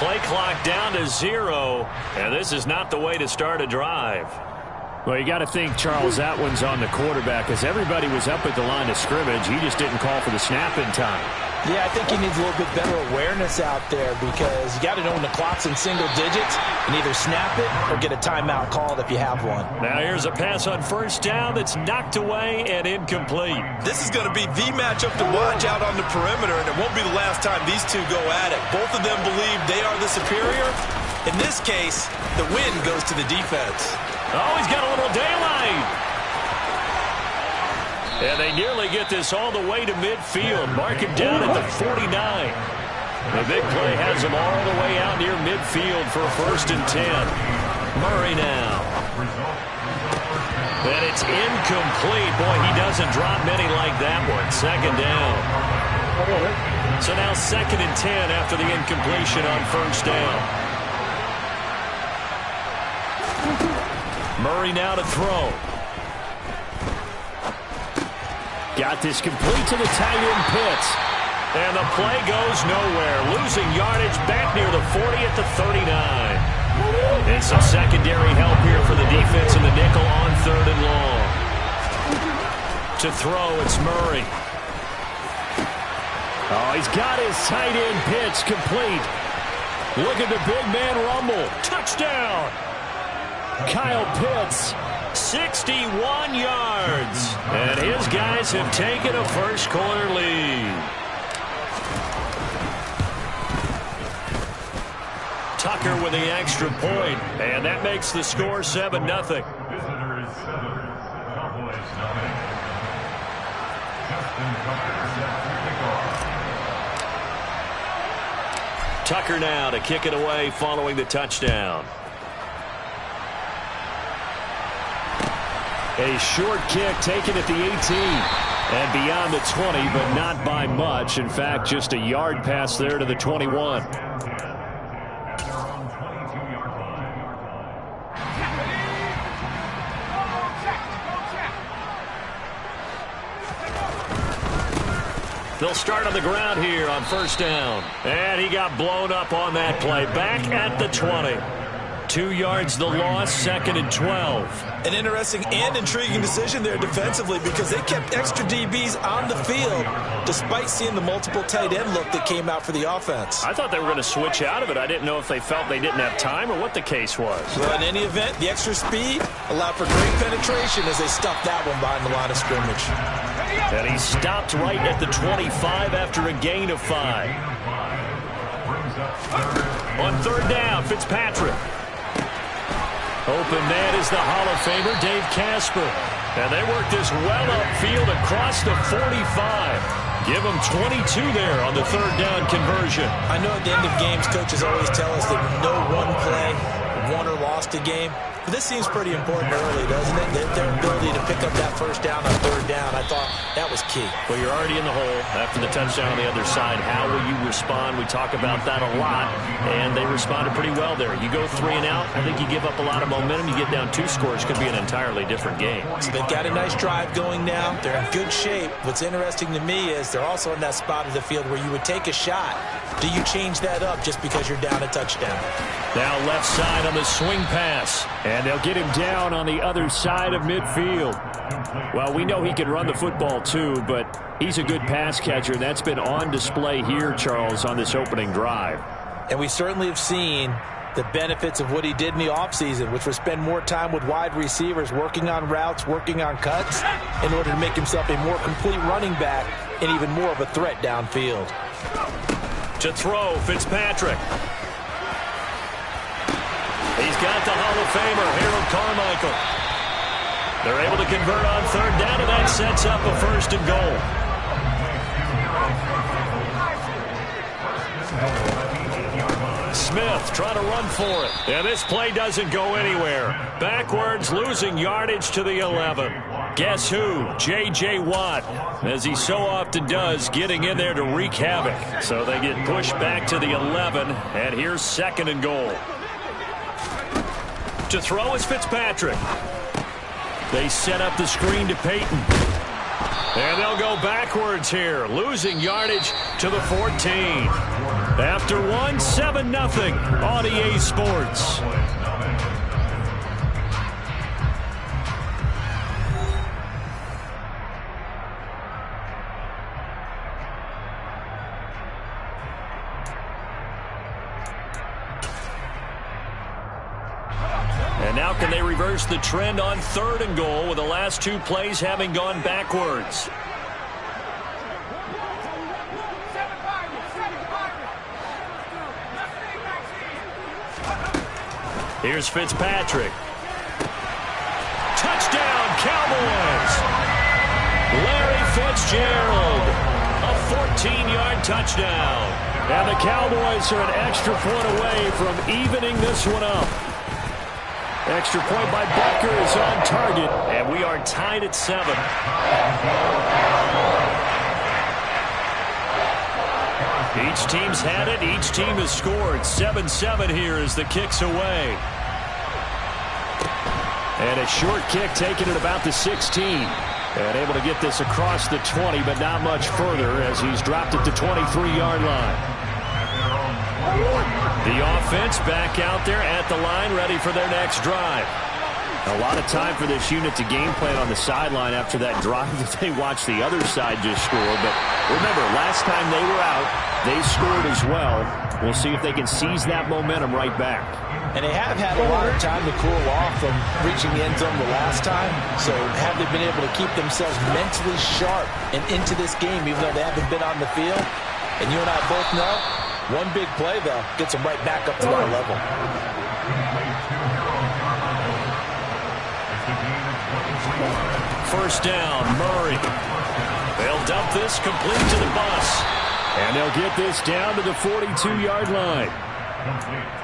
Play clock down to 0, and this is not the way to start a drive. Well, you got to think, Charles, that one's on the quarterback, as everybody was up at the line of scrimmage. He just didn't call for the snap in time. Yeah, I think he needs a little bit better awareness out there, because you got to know when the clock's in single digits and either snap it or get a timeout called if you have one. Now here's a pass on first down that's knocked away and incomplete. This is going to be the matchup to watch out on the perimeter, and it won't be the last time these two go at it. Both of them believe they are the superior. In this case, the win goes to the defense. Oh, he's got a little daylight. And they nearly get this all the way to midfield. Mark him down at the 49. The big play has him all the way out near midfield for a 1st and 10. Murray now. And it's incomplete. Boy, he doesn't drop many like that one. 2nd down. So now 2nd and 10 after the incompletion on 1st down. Murray now to throw. Got this complete to the tight end Pitts. And the play goes nowhere. Losing yardage back near the 40 at the 39. And some secondary help here for the defense in the nickel on 3rd and long. To throw, it's Murray. Oh, he's got his tight end Pitts complete. Look at the big man rumble. Touchdown! Kyle Pitts. 61 yards. And his guys have taken a first-quarter lead. Tucker with the extra point, and that makes the score 7-0. Tucker now to kick it away following the touchdown. A short kick taken at the 18 and beyond the 20, but not by much. In fact, just a yard pass there to the 21. They'll start on the ground here on 1st down. And he got blown up on that play. Back at the 20. 2 yards the loss, 2nd and 12. An interesting and intriguing decision there defensively, because they kept extra DBs on the field despite seeing the multiple tight end look that came out for the offense. I thought they were going to switch out of it. I didn't know if they felt they didn't have time or what the case was. Well, in any event, the extra speed allowed for great penetration as they stuffed that one behind the line of scrimmage. And he stopped right at the 25 after a gain of 5. On 3rd down, Fitzpatrick. Open man is the Hall of Famer, Dave Casper. And they work this well upfield across the 45. Give them 22 there on the 3rd down conversion. I know at the end of games, coaches always tell us that no one play won or lost a game. But this seems pretty important early, doesn't it? Their ability to pick up that 1st down on 3rd down, I thought that was key. Well, you're already in the hole after the touchdown on the other side. How will you respond? We talk about that a lot, and they responded pretty well there. You go 3 and out, I think you give up a lot of momentum. You get down 2 scores, could be an entirely different game. So they've got a nice drive going now. They're in good shape. What's interesting to me is they're also in that spot of the field where you would take a shot. Do you change that up just because you're down a touchdown? Now left side on the swing pass. And they'll get him down on the other side of midfield. Well, we know he can run the football too, but he's a good pass catcher, and that's been on display here, Charles, on this opening drive. And we certainly have seen the benefits of what he did in the offseason, which was spend more time with wide receivers, working on routes, working on cuts, in order to make himself a more complete running back and even more of a threat downfield. To throw, Fitzpatrick. He's got the Hall of Famer, Harold Carmichael. They're able to convert on 3rd down, and that sets up a 1st and goal. Smith trying to run for it. And this play doesn't go anywhere. Backwards, losing yardage to the 11. Guess who? J.J. Watt, as he so often does, getting in there to wreak havoc. So they get pushed back to the 11, and here's 2nd and goal. To throw is Fitzpatrick. They set up the screen to Peyton. And they'll go backwards here, losing yardage to the 14. After 7-0 on EA Sports. And now can they reverse the trend on 3rd and goal with the last 2 plays having gone backwards? Here's Fitzpatrick. Touchdown, Cowboys! Larry Fitzgerald, a 14-yard touchdown. And the Cowboys are an extra point away from evening this one up. Extra point by Butker is on target, and we are tied at 7. Each team's had it. Each team has scored. 7-7 here as the kick's away. And a short kick taken at about the 16. And able to get this across the 20, but not much further as he's dropped it to 23-yard line. The offense back out there at the line, ready for their next drive. A lot of time for this unit to game plan on the sideline after that drive that they watched the other side just score. But remember, last time they were out, they scored as well. We'll see if they can seize that momentum right back. And they have had a lot of time to cool off from reaching the end zone the last time. So have they been able to keep themselves mentally sharp and into this game, even though they haven't been on the field? And you and I both know, one big play, though, gets them right back up to that level. First down, Murray. They'll dump this complete to the bus. And they'll get this down to the 42-yard line.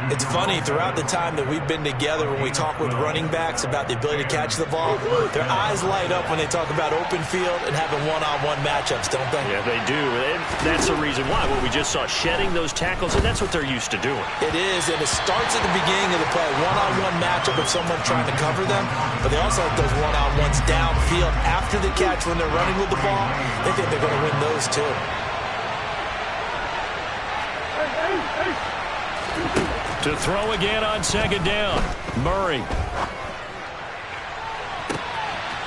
It's funny, throughout the time that we've been together, when we talk with running backs about the ability to catch the ball, their eyes light up when they talk about open field and having one-on-one matchups, don't they? Yeah, they do. And that's the reason why. What we just saw, shedding those tackles, and that's what they're used to doing. It is, and it starts at the beginning of the play. One-on-one matchup with someone trying to cover them, but they also have those one-on-ones downfield after the catch when they're running with the ball. They think they're going to win those, too. To throw again on 2nd down, Murray.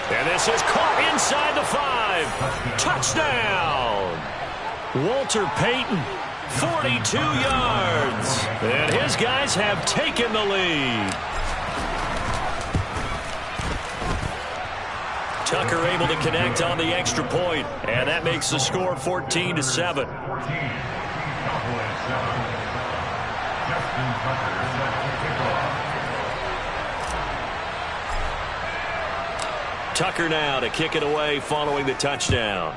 And this is caught inside the 5. Touchdown! Walter Payton, 42 yards. And his guys have taken the lead. Tucker able to connect on the extra point, and that makes the score 14-7. Tucker now to kick it away following the touchdown.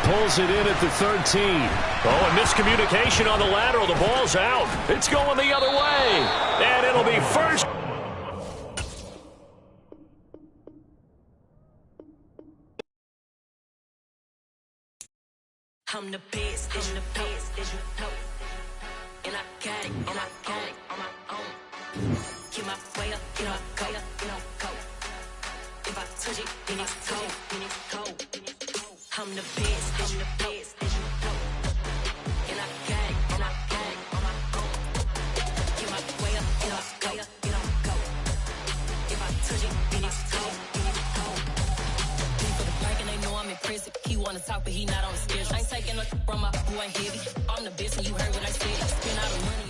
Pulls it in at the 13. Oh, and miscommunication on the lateral. The ball's out. It's going the other way. And it'll be first. I'm the best, I'm the best, as you know. And I got it on my own. Get my way up, get up, go, go. If I touch it, then it's cold, I'm the best, as you know. And I got it on my own. Get my way up, get up, go. If I touch it, then it's cold. For the park and they know I'm impressive. He wanna talk, but he not on the schedule. I ain't taking no from my boy heavy. I'm the best, and you heard what I said. Spend all the money.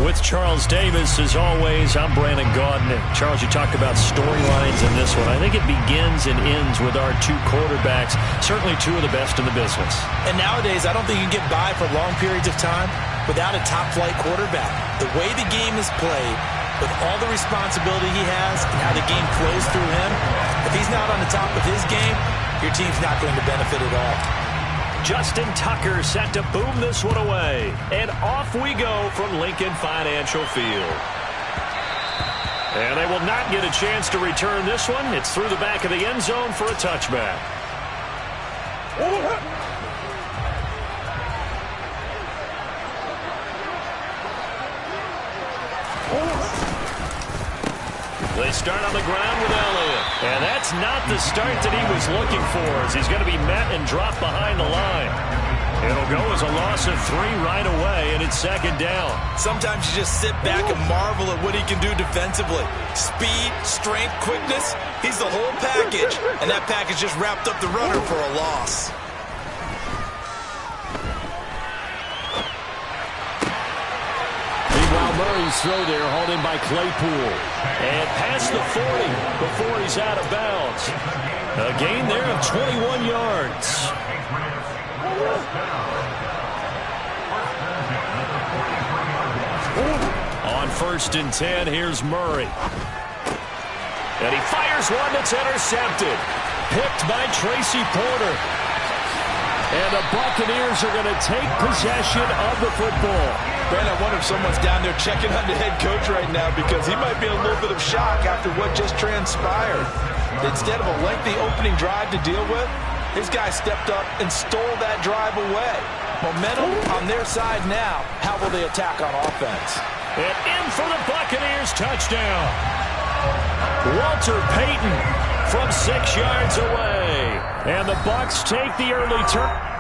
With Charles Davis, as always, I'm Brandon Gaudin. Charles, you talked about storylines in this one. I think it begins and ends with our 2 quarterbacks, certainly 2 of the best in the business. And nowadays, I don't think you can get by for long periods of time without a top-flight quarterback. The way the game is played, with all the responsibility he has and how the game flows through him, if he's not on the top of his game, your team's not going to benefit at all. Justin Tucker set to boom this one away. And off we go from Lincoln Financial Field. And they will not get a chance to return this one. It's through the back of the end zone for a touchback. start on the ground with Elliott. And that's not the start that he was looking for, as he's going to be met and dropped behind the line. It'll go as a loss of 3 right away, and it's second down. Sometimes you just sit back and marvel at what he can do defensively. Speed, strength, quickness, he's the whole package. And that package just wrapped up the runner for a loss. Murray's throw there, hauled in by Claypool. And past the 40 before he's out of bounds. A gain there of 21 yards. On 1st and 10, here's Murray. And he fires one that's intercepted. Picked by Tracy Porter. And the Buccaneers are going to take possession of the football. Brent, I wonder if someone's down there checking on the head coach right now, because he might be in a little bit of shock after what just transpired. Instead of a lengthy opening drive to deal with, his guy stepped up and stole that drive away. Momentum on their side now. How will they attack on offense? And in for the Buccaneers touchdown. Walter Payton from 6 yards away. And the Bucs take the early turn.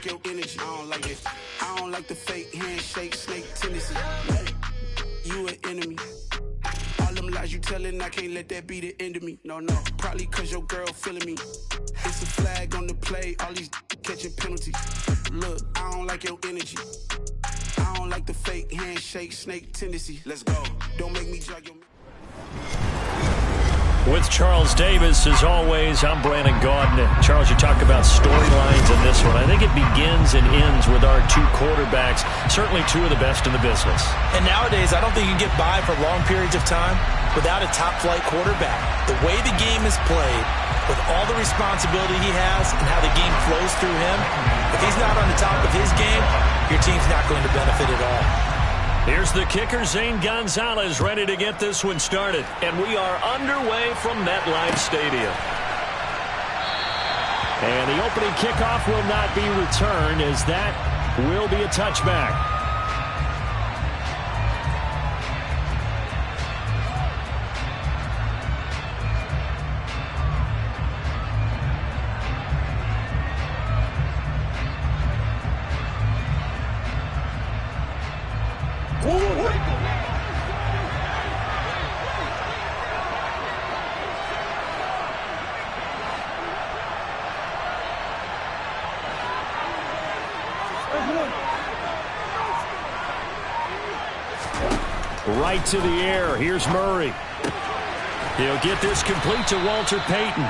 Your energy, I don't like it. I don't like the fake handshake, snake tendency. You an enemy. All them lies you telling, I can't let that be the end of me. No, probably cause your girl feeling me. It's a flag on the play, all these catching penalties. Look, I don't like your energy. I don't like the fake handshake, snake tendency. Let's go. Don't make me jog your... With Charles Davis, as always, I'm Brandon Gaudin. Charles, you talk about storylines in this one. I think it begins and ends with our 2 quarterbacks, certainly 2 of the best in the business. And nowadays, I don't think you can get by for long periods of time without a top-flight quarterback. The way the game is played, with all the responsibility he has and how the game flows through him, if he's not on the top of his game, your team's not going to benefit at all. Here's the kicker, Zane Gonzalez, ready to get this one started. And we are underway from MetLife Stadium. And the opening kickoff will not be returned, as that will be a touchback. Right to the air. Here's Murray. He'll get this complete to Walter Payton.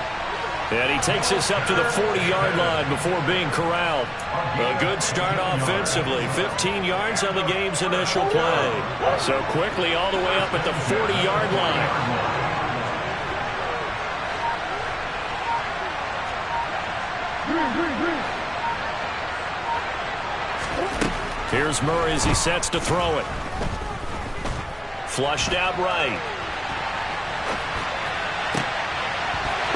And he takes this up to the 40-yard line before being corralled. A good start offensively. 15 yards on the game's initial play. So quickly all the way up at the 40-yard line. Here's Murray as he sets to throw it. Flushed out right.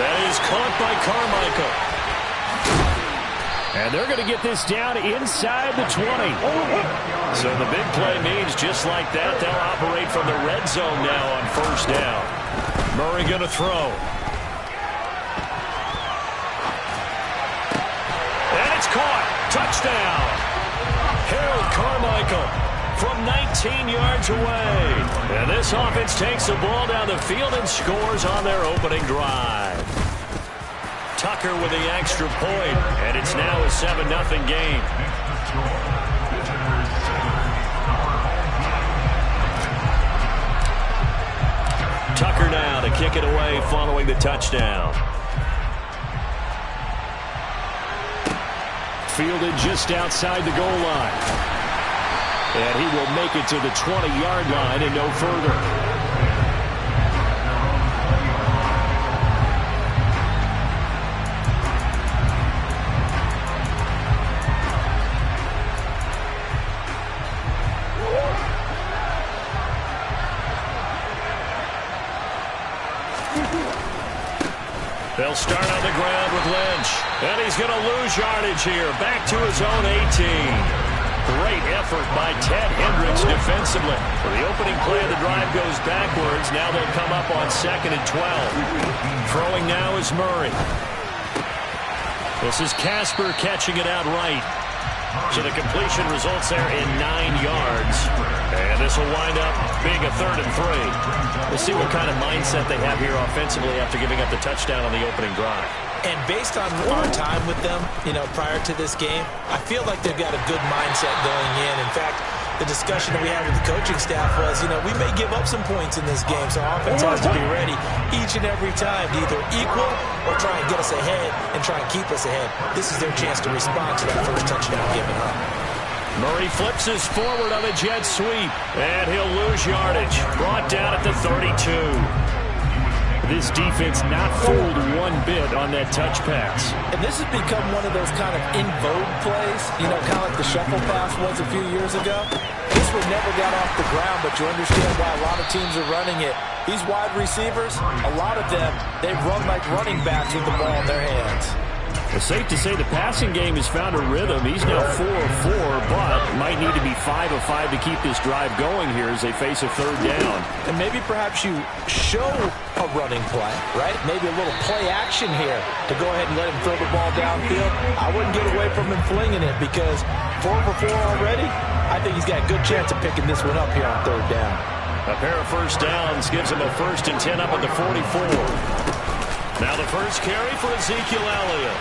That is caught by Carmichael. And they're going to get this down inside the 20. So the big play means just like that, they'll operate from the red zone now on 1st down. Murray going to throw. And it's caught. Touchdown. Harold Carmichael from 19 yards away. And this offense takes the ball down the field and scores on their opening drive. Tucker with the extra point, and it's now a 7-0 game. Tucker now to kick it away following the touchdown. Fielded just outside the goal line. And he will make it to the 20-yard line and no further. They'll start on the ground with Lynch. And he's going to lose yardage here. Back to his own 18. Great effort by Ted Hendricks defensively. For the opening play of the drive goes backwards. Now they'll come up on 2nd and 12. Throwing now is Murray. This is Casper catching it out right. So the completion results there in 9 yards. And this will wind up being a 3rd and 3. We'll see what kind of mindset they have here offensively after giving up the touchdown on the opening drive. And based on our time with them, prior to this game, I feel like they've got a good mindset going in. In fact, the discussion that we had with the coaching staff was, we may give up some points in this game, so offense has to be ready each and every time to either equal or try and get us ahead and try and keep us ahead. This is their chance to respond to that first touchdown given up. Murray flips his forward on a jet sweep, and he'll lose yardage. Brought down at the 32. This defense not fooled one bit on that touch pass. And this has become one of those kind of in vogue plays, kind of like the shuffle pass was a few years ago. This one never got off the ground, but you understand why a lot of teams are running it. These wide receivers, a lot of them, they run like running backs with the ball in their hands. It's safe to say the passing game has found a rhythm. He's now 4 of 4, but might need to be 5 of 5 to keep this drive going here as they face a 3rd down. And maybe perhaps you show a running play, right? Maybe a little play action here to go ahead and let him throw the ball downfield. I wouldn't get away from him flinging it because 4 for 4 already, I think he's got a good chance of picking this one up here on 3rd down. A pair of first downs gives him a 1st and 10 up at the 44. Now the first carry for Ezekiel Elliott.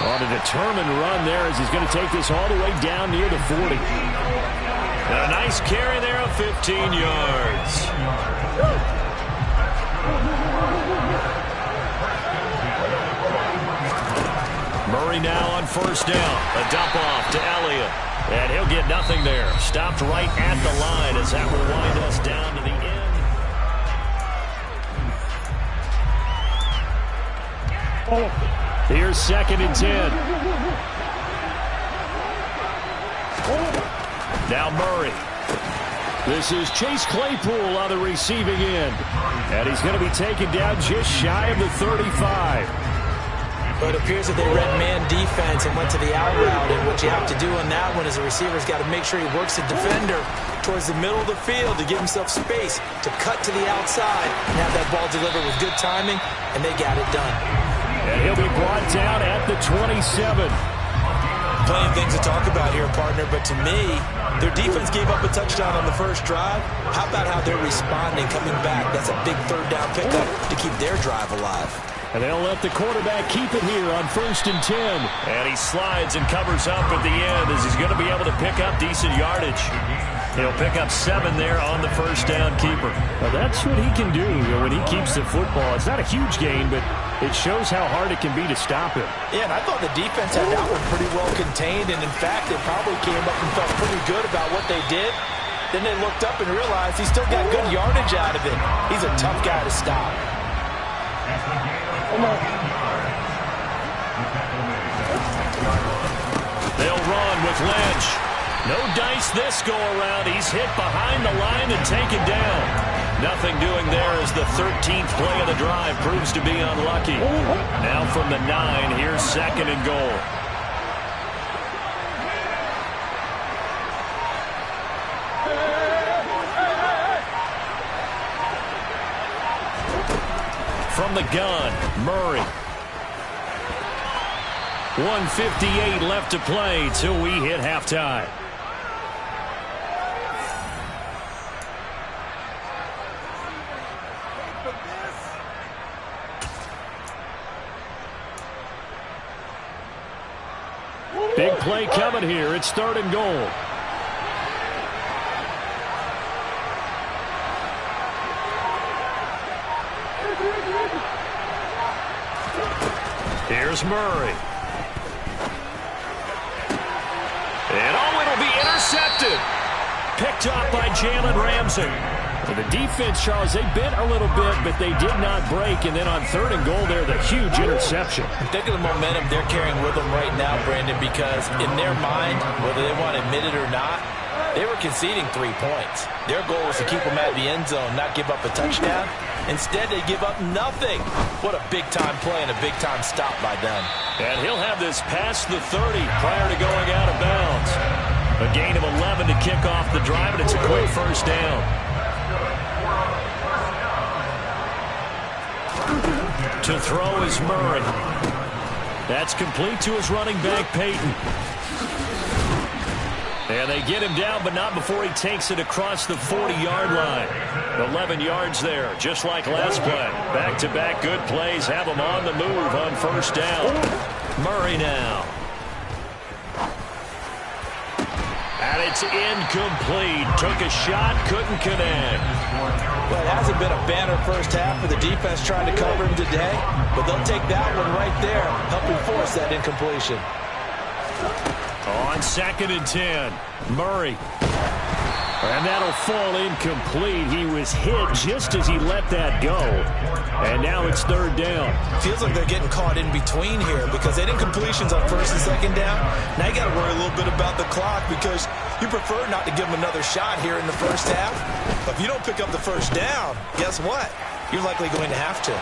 On a determined run there as he's going to take this all the way down near the 40. And a nice carry there of 15 yards. Murray now on first down. A dump off to Elliott. And he'll get nothing there. Stopped right at the line as that will wind us down to the end. Here's 2nd and 10. Now Murray. This is Chase Claypool on the receiving end. And he's going to be taken down just shy of the 35. But it appears that they read man defense and went to the out route. And what you have to do on that one is the receiver's got to make sure he works the defender towards the middle of the field to give himself space to cut to the outside and have that ball delivered with good timing, and they got it done. And he'll be brought down at the 27. Plenty of things to talk about here, partner, but to me, their defense gave up a touchdown on the first drive. How about how they're responding, coming back? That's a big 3rd down pickup to keep their drive alive. And they'll let the quarterback keep it here on 1st and 10. And he slides and covers up at the end as he's going to be able to pick up decent yardage. He'll pick up 7 there on the first down keeper. Well, that's what he can do when he keeps the football. It's not a huge gain, but it shows how hard it can be to stop him. Yeah, and I thought the defense had that one pretty well contained, and in fact, they probably came up and felt pretty good about what they did. Then they looked up and realized he still got good yardage out of it. He's a tough guy to stop. They'll run with Lynch. No dice this go-around. He's hit behind the line and taken down. Nothing doing there as the 13th play of the drive proves to be unlucky. Now from the 9, here's 2nd and goal. From the gun, Murray. 1:58 left to play till we hit halftime. Big play coming here. It's 3rd and goal. Here's Murray. And it'll be intercepted. Picked up by Jalen Ramsey. For the defense, Charles, they bent a little bit, but they did not break. And then on 3rd and goal there, the huge interception. Think of the momentum they're carrying with them right now, Brandon, because in their mind, whether they want to admit it or not, They were conceding 3 points. Their goal was to keep them at the end zone, not give up a touchdown. Instead, they give up nothing. What a big-time play and a big-time stop by them. And he'll have this past the 30 prior to going out of bounds. A gain of 11 to kick off the drive, and it's a quick first down. To throw is Murray. That's complete to his running back, Peyton. And they get him down, but not before he takes it across the 40-yard line. 11 yards there, just like last play. Back-to-back good plays have him on the move on first down. Murray now. And it's incomplete. Took a shot, couldn't connect. Well, it hasn't been a banner first half for the defense trying to cover him today, but they'll take that one right there, helping force that incompletion. On 2nd and 10, Murray. And that'll fall incomplete. He was hit just as he let that go. And now it's 3rd down. Feels like they're getting caught in between here because they did incompletions on 1st and 2nd down. Now you got to worry a little bit about the clock because you prefer not to give them another shot here in the first half. But if you don't pick up the first down, guess what? You're likely going to have to.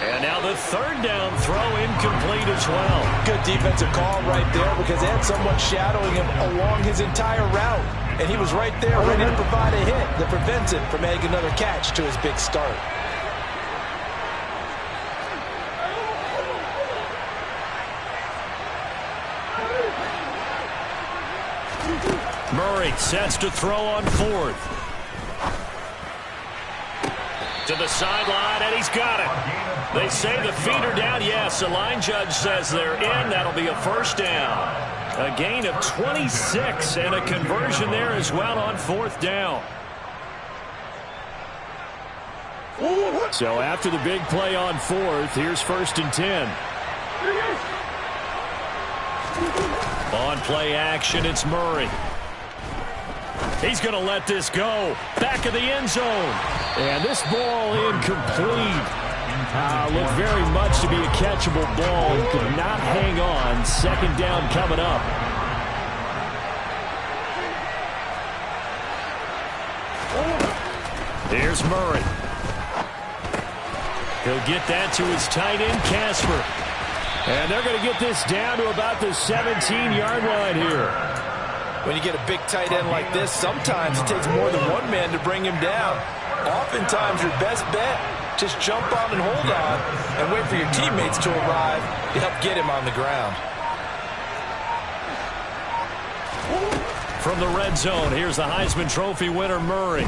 And now the 3rd down throw incomplete as well. Good defensive call right there because they had someone shadowing him along his entire route. And he was right there ready to provide a hit that prevents him from adding another catch to his big start. Murray sets to throw on 4th. To the sideline, and he's got it. They say the feet are down. Yes, the line judge says they're in. That'll be a first down. A gain of 26 and a conversion there as well on 4th down. So after the big play on 4th, here's 1st and 10. On play action, it's Murray. He's going to let this go. Back of the end zone. And this ball incomplete. Looked very much to be a catchable ball. He could not hang on. 2nd down coming up. Here's Murray. He'll get that to his tight end, Casper. And they're going to get this down to about the 17-yard line here. When you get a big tight end like this, sometimes it takes more than one man to bring him down. Oftentimes, your best bet, just jump on and hold on and wait for your teammates to arrive to help get him on the ground. From the red zone, here's the Heisman Trophy winner, Murray.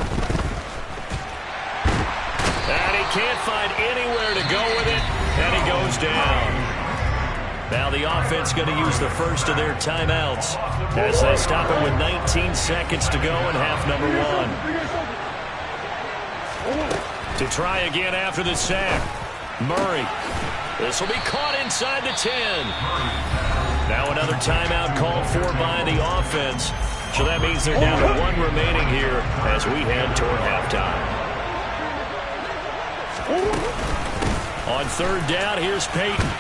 And he can't find anywhere to go with it, and he goes down. Now the offense going to use the first of their timeouts as they stop it with 19 seconds to go in half number 1. To try again after the sack. Murray. This will be caught inside the 10. Now another timeout called for by the offense. So that means they're down to 1 remaining here as we head toward halftime. On 3rd down, here's Peyton.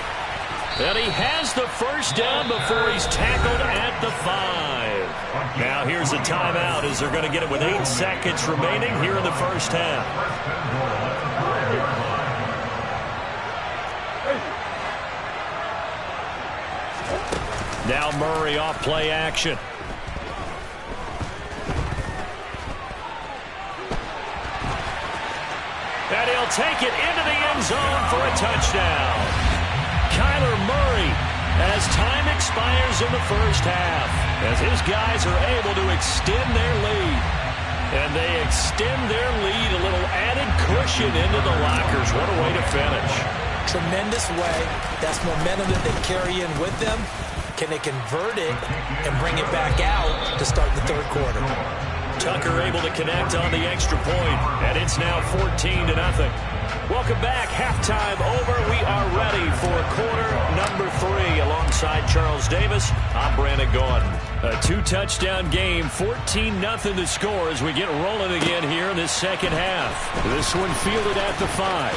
And he has the first down before he's tackled at the 5. Now here's a timeout as they're going to get it with 8 seconds remaining here in the first half. Now Murray off play action. And he'll take it into the end zone for a touchdown. Kyler Murray as time expires in the first half as his guys are able to extend their lead. And they extend their lead, a little added cushion into the lockers. What a way to finish. Tremendous way. That's momentum that they carry in with them. Can they convert it and bring it back out to start the 3rd quarter? Tucker able to connect on the extra point, and it's now 14-0. Welcome back. Halftime over. We are ready for quarter number 3. Alongside Charles Davis, I'm Brandon Gordon. A 2-touchdown game, 14-0 the score as we get rolling again here in this second half. This one fielded at the 5.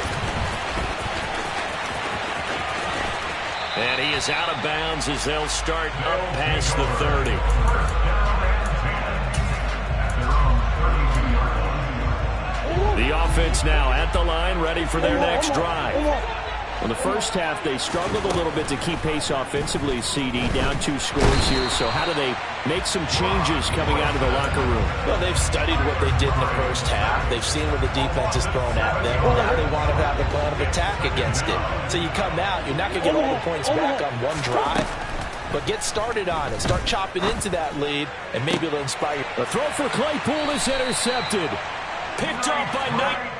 And he is out of bounds as they'll start up past the 30. Champs now at the line, ready for their next drive. Well, the first half, they struggled a little bit to keep pace offensively, CD, down 2 scores here. So how do they make some changes coming out of the locker room? Well, they've studied what they did in the first half. They've seen what the defense has thrown at them. Now they want to have a plan of attack against it. So you come out, you're not going to get all the points back on one drive, but get started on it. Start chopping into that lead, and maybe it'll inspire you. The throw for Claypool is intercepted. Picked off by Knight.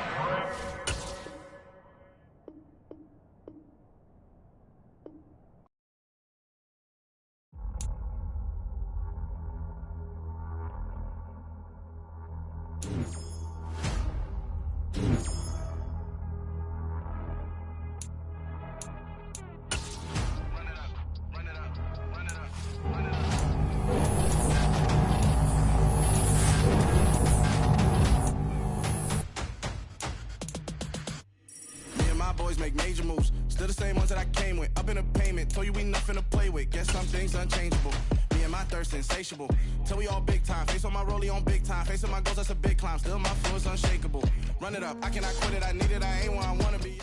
Make major moves, still the same ones that I came with. Up in a payment, told you we nothing to play with. Guess some things unchangeable. Me and my thirst insatiable. Till we all big time. Face on my rollie on big time. Face on my goals, that's a big climb. Still my flow is unshakable. Run it up, I cannot quit it. I need it, I ain't where I wanna be.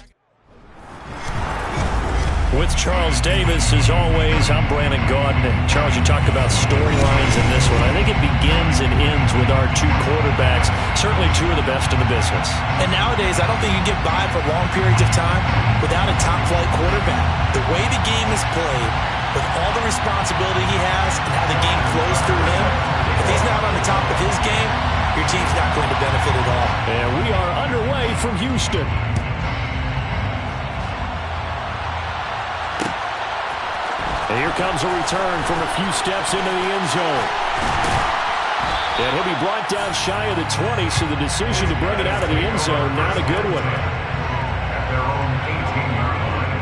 With Charles Davis, as always, I'm Brandon Gaudin. And Charles, you talked about storylines in this one. I think it begins and ends with our 2 quarterbacks, certainly 2 of the best in the business. And nowadays, I don't think you can get by for long periods of time without a top-flight quarterback. The way the game is played, with all the responsibility he has and how the game flows through him, if he's not on the top of his game, your team's not going to benefit at all. And we are underway from Houston. And here comes a return from a few steps into the end zone. And he'll be brought down shy of the 20, so the decision to bring it out of the end zone, not a good one. At their own 18-yard line.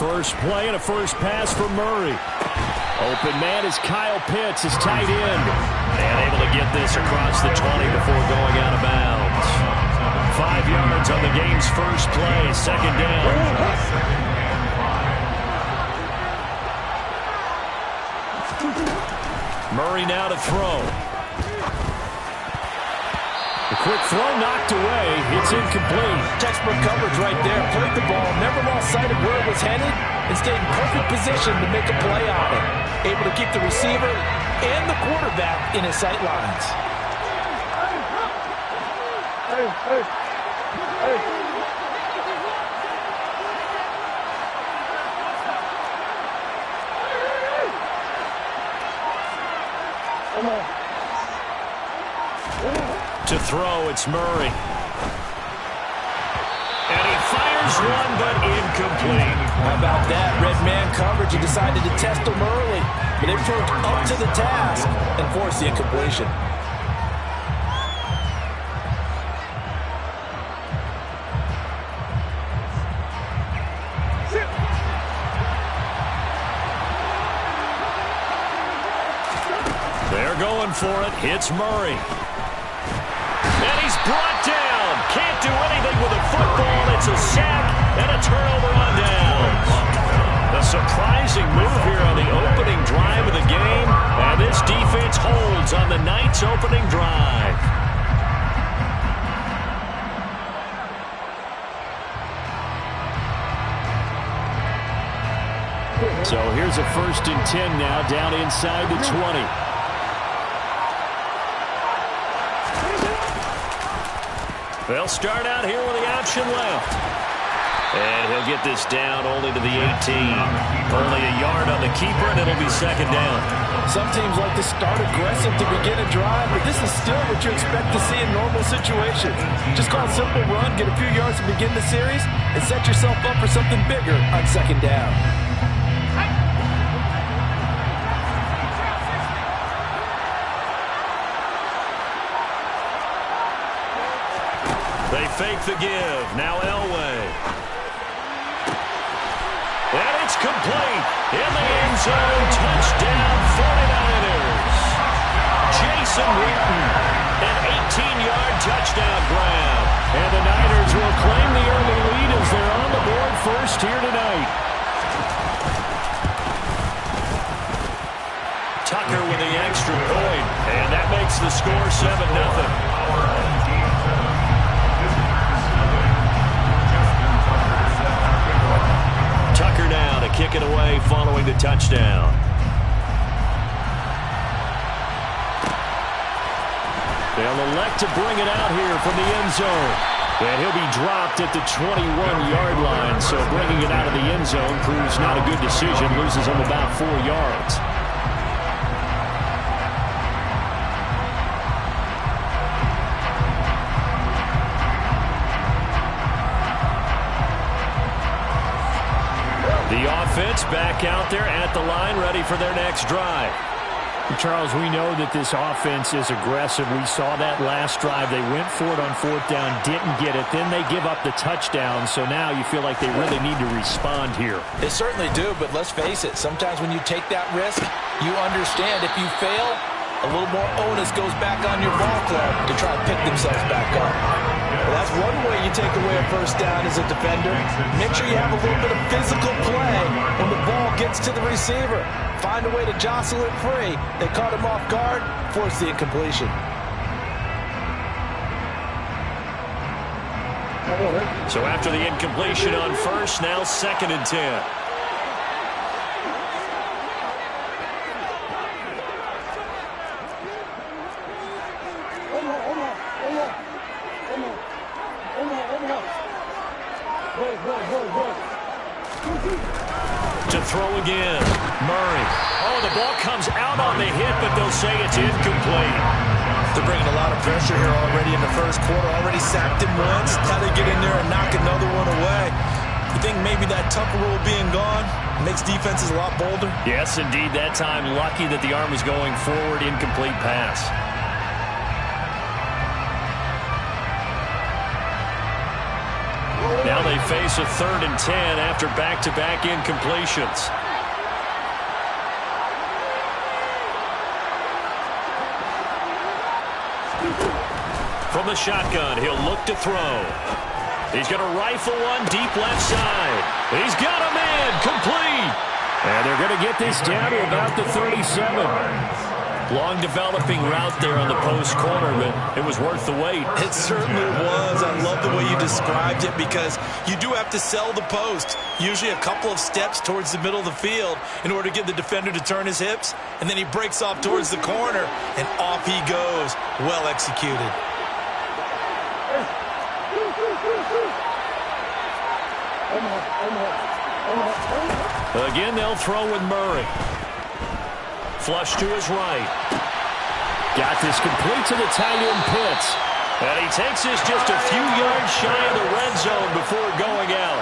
First play and a first pass for Murray. Open man is Kyle Pitts, his tight end. And able to get this across the 20 before going out of bounds. 5 yards on the game's first play, second down. Murray now to throw. A quick throw knocked away. It's incomplete. Textbook coverage right there. Played the ball, never lost sight of where it was headed, and stayed in perfect position to make a play on it. Able to keep the receiver and the quarterback in his sight lines. To throw, it's Murray. And he fires one, but incomplete. How about that? Red man coverage. He decided to test him early, but they proved up to the task and forced the incompletion. They're going for it. It's Murray. And he's brought down. Can't do anything with a football. It's a sack and a turnover on downs. A surprising move here on the opening drive of the game. And this defense holds on the Knights' opening drive. So here's a 1st and 10 now, down inside the 20. They'll start out here with the option left. And he'll get this down only to the 18. Only a yard on the keeper, and it'll be second down. Some teams like to start aggressive to begin a drive, but this is still what you expect to see in normal situations. Just call a simple run, get a few yards to begin the series, and set yourself up for something bigger on second down. They fake the give. Now Elway. And it's complete. In the end zone. Touchdown 49ers. Jason Witten. An 18-yard touchdown grab. And the Niners will claim the early lead as they're on the board first here tonight. Tucker with the extra point. And that makes the score 7-0. Tucker now to kick it away following the touchdown. They'll elect to bring it out here from the end zone. And he'll be dropped at the 21-yard line. So bringing it out of the end zone proves not a good decision. Loses him about 4 yards. The offense back out there at the line, ready for their next drive. Charles, we know that this offense is aggressive. We saw that last drive. They went for it on fourth down, didn't get it. Then they give up the touchdown. So now you feel like they really need to respond here. They certainly do, but let's face it. Sometimes when you take that risk, you understand if you fail, a little more onus goes back on your ball club to try to pick themselves back up. Well, that's one way you take away a first down as a defender. Make sure you have a little bit of physical play when the ball gets to the receiver. Find a way to jostle it free. They caught him off guard, force the incompletion. So after the incompletion on first, now 2nd and 10. To throw again. Murray. Oh, the ball comes out on the hit, but they'll say it's incomplete. They're bringing a lot of pressure here already in the first quarter. Already sacked him once. How they get in there and knock another one away. You think maybe that Tucker rule being gone makes defenses a lot bolder? Yes, indeed. That time, lucky that the arm was going forward. Incomplete pass. Now they face a 3rd and 10 after back-to-back incompletions. From the shotgun, he'll look to throw. He's going to rifle one deep left side. He's got a man, complete. And they're going to get this down to about the 37. Long developing route there on the post corner, but it was worth the wait. It certainly was. I love the way you described it because you do have to sell the post. Usually a couple of steps towards the middle of the field in order to get the defender to turn his hips. And then he breaks off towards the corner, and off he goes. Well executed. Again, they'll throw with Murray. Flush to his right. Got this complete to the tight end Pitts. And he takes this just a few yards shy of the red zone before going out.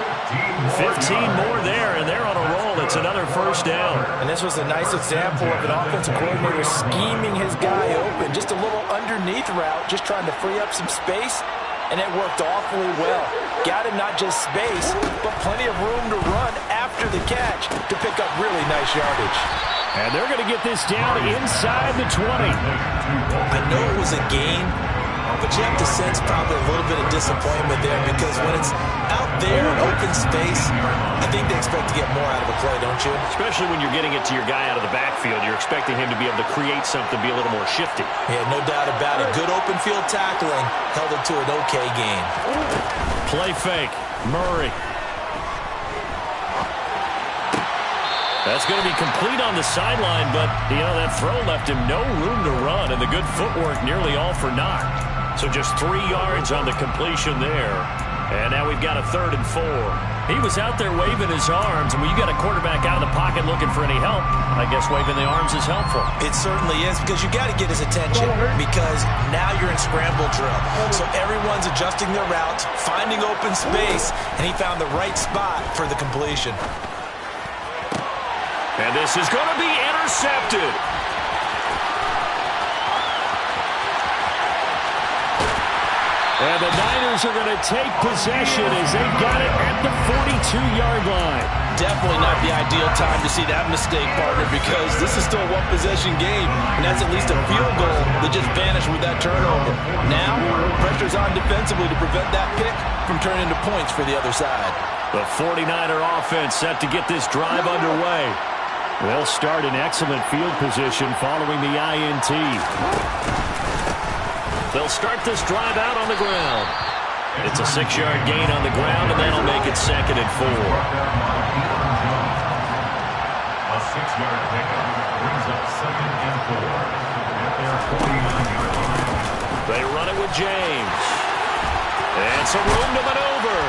15 more there, and they're on a roll. It's another first down. And this was a nice example of an offensive coordinator scheming his guy open. Just a little underneath route, just trying to free up some space, and it worked awfully well. Got him not just space, but plenty of room to run after the catch to pick up really nice yardage. And they're going to get this down inside the 20. I know it was a gain, but you have to sense probably a little bit of disappointment there because when it's out there in open space, I think they expect to get more out of a play, don't you? Especially when you're getting it to your guy out of the backfield. You're expecting him to be able to create something, be a little more shifty. Yeah, no doubt about it. Good open field tackling held it to an okay gain. Play fake. Murray. That's going to be complete on the sideline, but, you know, that throw left him no room to run, and the good footwork nearly all for naught. So just 3 yards on the completion there. And now we've got a 3rd and 4. He was out there waving his arms, and when you got a quarterback out of the pocket looking for any help, I guess waving the arms is helpful. It certainly is, because you got to get his attention, because now you're in scramble drill. So everyone's adjusting their routes, finding open space, and he found the right spot for the completion. And this is going to be intercepted. And the Niners are going to take possession as they got it at the 42-yard line. Definitely not the ideal time to see that mistake, partner, because this is still a one-possession game, and that's at least a field goal that just vanished with that turnover. Now, pressure's on defensively to prevent that pick from turning into points for the other side. The 49er offense set to get this drive underway. They'll start in excellent field position following the INT. They'll start this drive out on the ground. It's a 6-yard gain on the ground, and that'll make it 2nd and 4. A 6-yard pickup brings up 2nd and 4 at their 49-yard line. They run it with James. And some room to maneuver.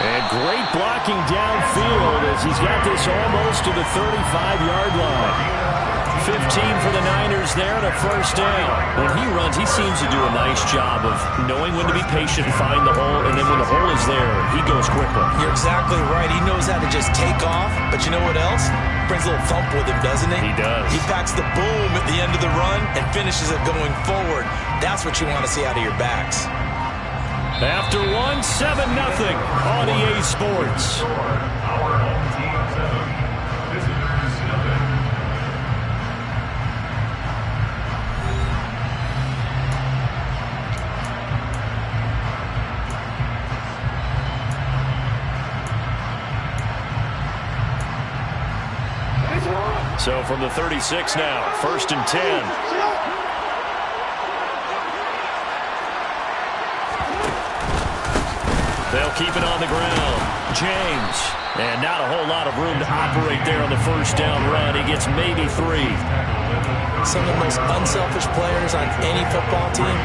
And great blocking downfield as he's got this almost to the 35-yard line. 15 for the Niners there and a 1st down. When he runs, he seems to do a nice job of knowing when to be patient, find the hole, and then when the hole is there, he goes quickly. You're exactly right. He knows how to just take off, but you know what else? Brings a little thump with him, doesn't he? He does. He packs the boom at the end of the run and finishes it going forward. That's what you want to see out of your backs. After 1, 7-0 on EA Sports. Our home team 7, visitors 7. So from the 36 now, 1st and 10. They'll keep it on the ground. James. And not a whole lot of room to operate there on the 1st down run. He gets maybe 3. Some of the most unselfish players on any football team,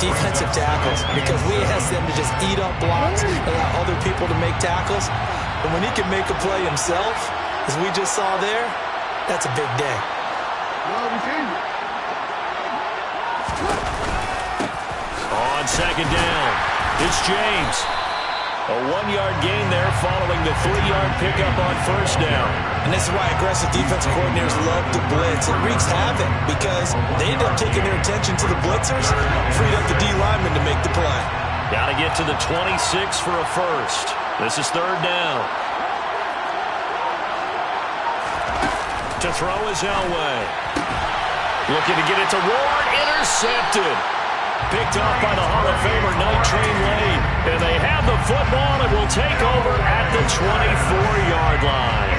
defensive tackles, because we ask them to just eat up blocks, allow other people to make tackles. And when he can make a play himself, as we just saw there, that's a big day. On 2nd down, it's James. A 1-yard gain there following the 3-yard pickup on 1st down. And this is why aggressive defense coordinators love to blitz. It wreaks havoc because they end up taking their attention to the blitzers, freed up the D lineman to make the play. Got to get to the 26 for a 1st. This is 3rd down. To throw is Elway. Looking to get it to Ward. Intercepted. Picked off by the Hall of Famer Night Train Lane. And they have the football and will take over at the 24-yard line.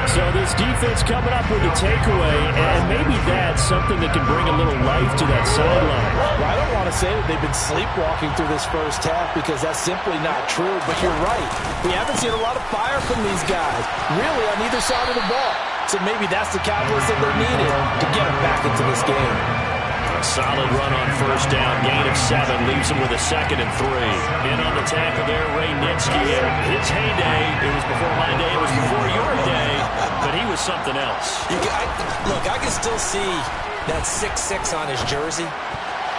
So this defense coming up with a takeaway, and maybe that's something that can bring a little life to that sideline. Well, I don't want to say that they've been sleepwalking through this 1st half because that's simply not true, but you're right. We haven't seen a lot of fire from these guys, really on either side of the ball. So maybe that's the catalyst that they're needed to get them back into this game. A solid run on 1st down, gain of 7, leaves him with a 2nd and 3. In on the tackle there, Ray Nitsky. His heyday, it was before my day, it was before your day, but he was something else. Look, I can still see that 6'6" on his jersey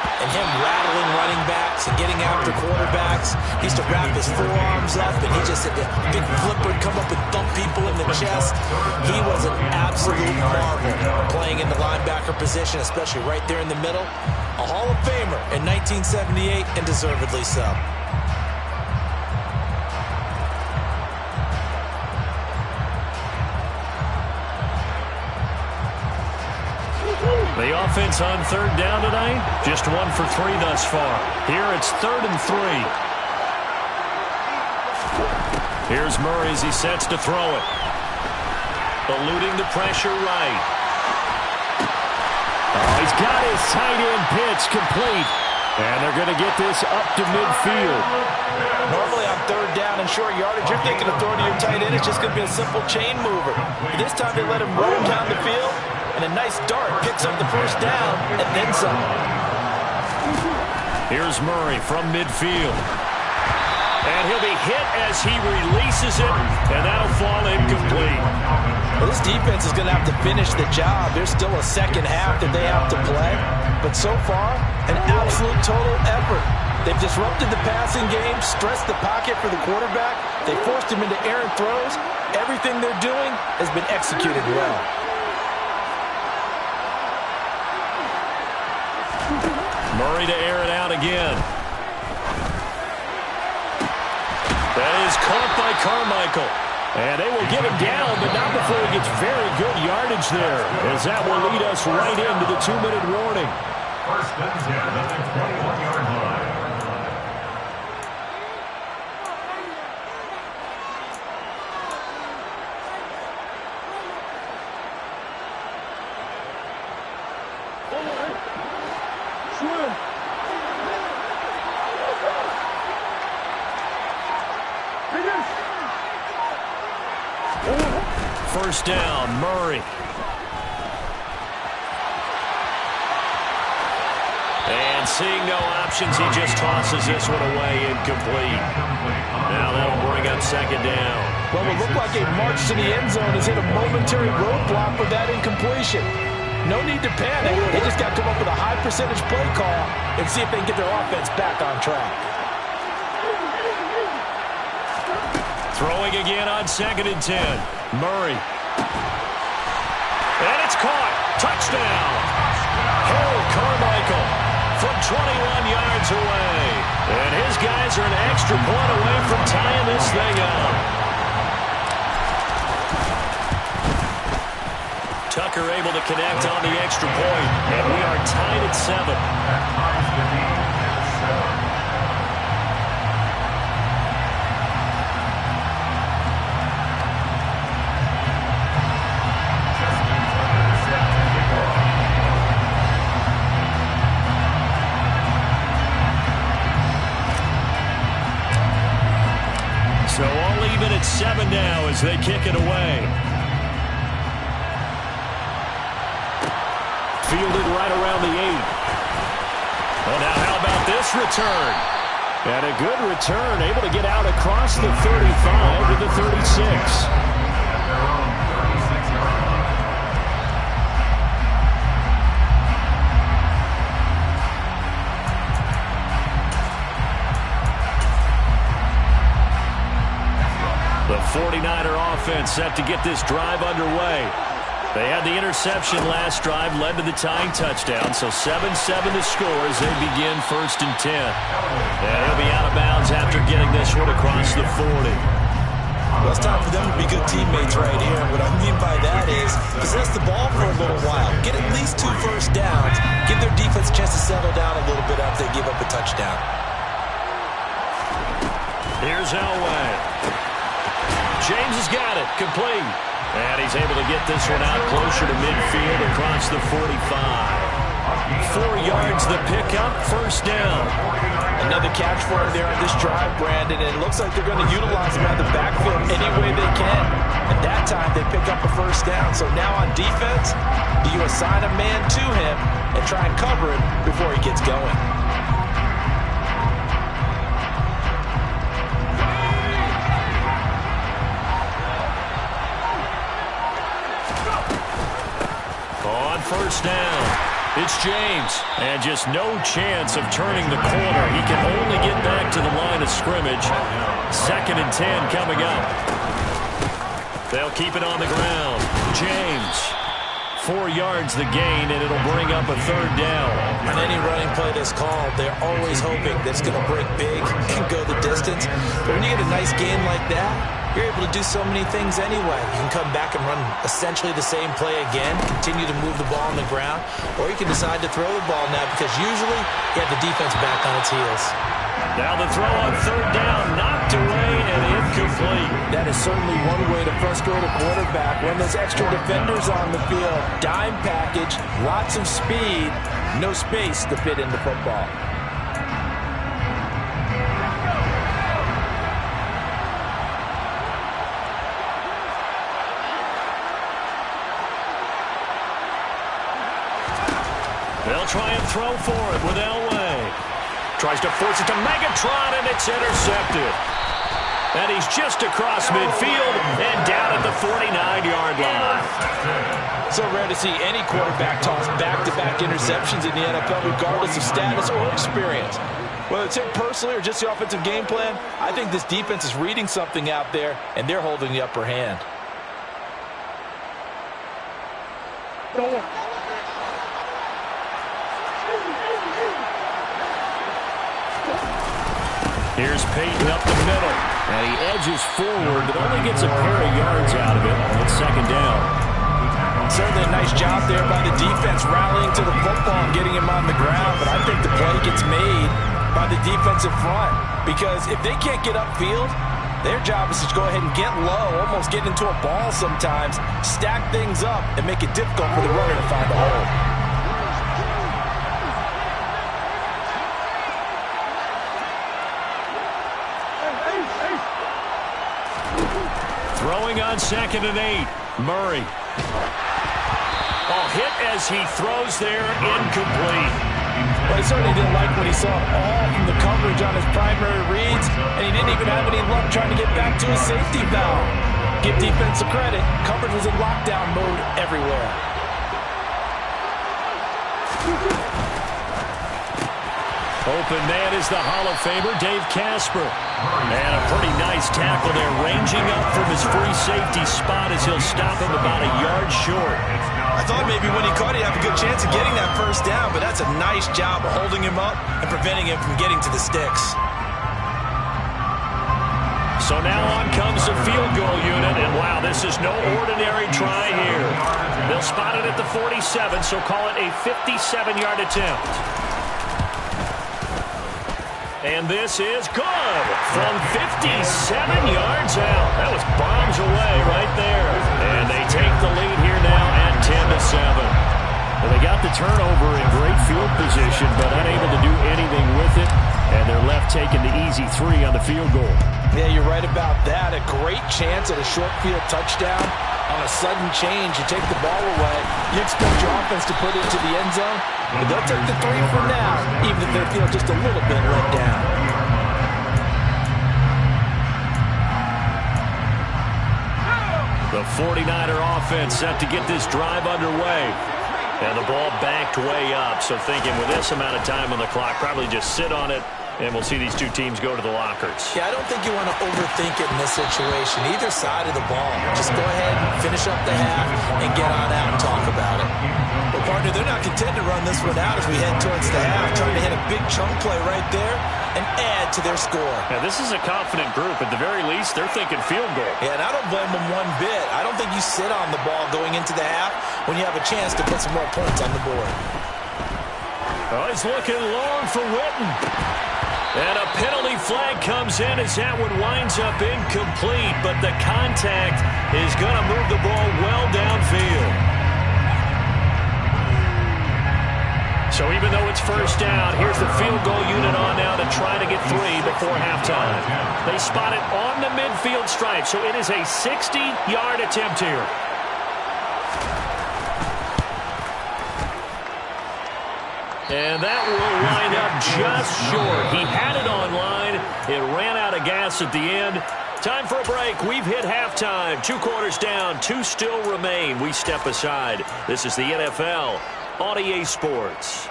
and him rattling running backs and getting after quarterbacks. He used to wrap his forearms up, and he just had the big flipper come up and thump people in the chest. He was an absolute marvel playing in the linebacker position, especially right there in the middle. A Hall of Famer in 1978, and deservedly so. The offense on 3rd down tonight, just 1 for 3 thus far. Here it's 3rd and 3. Here's Murray as he sets to throw it. Eluding the pressure right. Oh, he's got his tight end pitch complete. And they're going to get this up to midfield. Normally on 3rd down and short yardage, you're thinking of throwing to your tight end. It's just going to be a simple chain mover. But this time they let him roll down the field. And a nice dart picks up the 1st down and then some. Here's Murray from midfield. And he'll be hit as he releases it, and that'll fall incomplete. Well, this defense is going to have to finish the job. There's still a second half that they have to play. But so far, an absolute total effort. They've disrupted the passing game, stressed the pocket for the quarterback. They forced him into errant throws. Everything they're doing has been executed well. Murray to air it out again. That is caught by Carmichael. And they will get him down, but not before he gets very good yardage there, as that will lead us right into the 2-minute warning. First and 10 at the 21-yard line. First down, Murray. And seeing no options, he just tosses this one away, incomplete. Now that'll bring up second down. Well, it looked like a march to the end zone has hit a momentary roadblock with that incompletion. No need to panic. They just got to come up with a high percentage play call and see if they can get their offense back on track. Throwing again on 2nd and 10. Murray. And it's caught. Touchdown. Harold Carmichael from 21 yards away. And his guys are an extra point away from tying this thing up. Tucker able to connect on the extra point. And we are tied at 7. So all even at 7 now as they kick it away. Fielded right around the 8. Oh, now how about this return? And a good return, able to get out across the 35 to the 36. The 49er offense set to get this drive underway. They had the interception last drive, led to the tying touchdown, so 7-7 the score as they begin 1st and 10. And he'll be out of bounds after getting this one across the 40. Well, it's time for them to be good teammates right here. What I mean by that is possess the ball for a little while, get at least 2 first downs, give their defense a chance to settle down a little bit after they give up a touchdown. Here's Elway. James has got it, complete. And he's able to get this one out closer to midfield across the 45. 4 yards the pickup, first down. Another catch for him there on this drive, Brandon, and it looks like they're going to utilize him out of the backfield any way they can. And that time they pick up a first down. So now on defense, do you assign a man to him and try and cover him before he gets going? First down. It's James. And just no chance of turning the corner. He can only get back to the line of scrimmage. 2nd and 10 coming up. They'll keep it on the ground. James. 4 yards the gain, and it'll bring up a 3rd down. On any running play that's called, they're always hoping that it's going to break big and go the distance. But when you get a nice gain like that, you're able to do so many things anyway. You can come back and run essentially the same play again, continue to move the ball on the ground, or you can decide to throw the ball now because usually you have the defense back on its heels. Now the throw on 3rd down, knocked away and incomplete. That is certainly one way to frustrate a quarterback. When there's extra defenders on the field, dime package, lots of speed, no space to fit in the football. They'll try and throw for it with Elway. Tries to force it to Megatron, and it's intercepted. And he's just across midfield and down at the 49-yard line. So rare to see any quarterback toss back-to-back interceptions in the NFL, regardless of status or experience. Whether it's him personally or just the offensive game plan, I think this defense is reading something out there, and they're holding the upper hand. Here's Peyton up the middle. And he edges forward, but only gets a pair of yards out of it. It's second down. Certainly a nice job there by the defense, rallying to the football and getting him on the ground. But I think the play gets made by the defensive front. Because if they can't get upfield, their job is to go ahead and get low, almost get into a ball sometimes, stack things up, and make it difficult for the runner to find a hole. Throwing on 2nd and 8. Murray. Hit as he throws there, incomplete. Well, he certainly didn't like what he saw all from the coverage on his primary reads, and he didn't even have any luck trying to get back to his safety valve. Give defense the credit. Coverage was in lockdown mode everywhere. Open man is the Hall of Famer, Dave Casper. And a pretty nice tackle there, ranging up from his free safety spot as he'll stop him about a yard short. I thought maybe when he caught it, he'd have a good chance of getting that first down, but that's a nice job of holding him up and preventing him from getting to the sticks. So now on comes the field goal unit, and wow, this is no ordinary try here. They'll spot it at the 47, so call it a 57-yard attempt. And this is good from 57 yards out. That was bombs away right there. And they take the lead here now at 10-7. Well, they got the turnover in great field position, but unable to do anything with it. And they're left taking the easy 3 on the field goal. Yeah, you're right about that. A great chance at a short field touchdown. On a sudden change, you take the ball away. You expect your offense to put it into the end zone. But they'll take the 3 for now, even if they feel just a little bit let down. The 49er offense set to get this drive underway. And the ball backed way up, so thinking with this amount of time on the clock, probably just sit on it, and we'll see these two teams go to the lockers. Yeah, I don't think you want to overthink it in this situation, either side of the ball. Just go ahead and finish up the half and get on out and talk about it. Well, partner, they're not content to run this one out as we head towards the half, trying to hit a big chunk play right there and add to their score. Now, this is a confident group. At the very least, they're thinking field goal. Yeah, and I don't blame them one bit. I don't think you sit on the ball going into the half when you have a chance to put some more points on the board. Oh, he's looking long for Witten. And a penalty flag comes in as that one winds up incomplete, but the contact is going to move the ball well downfield. So even though it's first down, here's the field goal unit on now to try to get 3 before halftime. They spot it on the midfield stripe, so it is a 60-yard attempt here. And that will line up just short. He had it on line. It ran out of gas at the end. Time for a break. We've hit halftime. 2 quarters down. 2 still remain. We step aside. This is the NFL on EA Sports.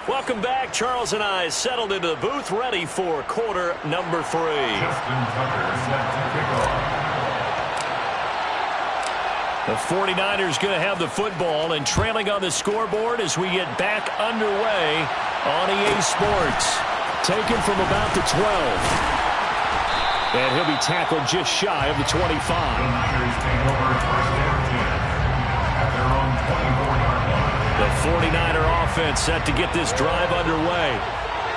Welcome back. Charles and I settled into the booth, ready for quarter number 3. The 49ers going to have the football and trailing on the scoreboard as we get back underway on EA Sports. Taken from about the 12. And he'll be tackled just shy of the 25. The 49er offense set to get this drive underway.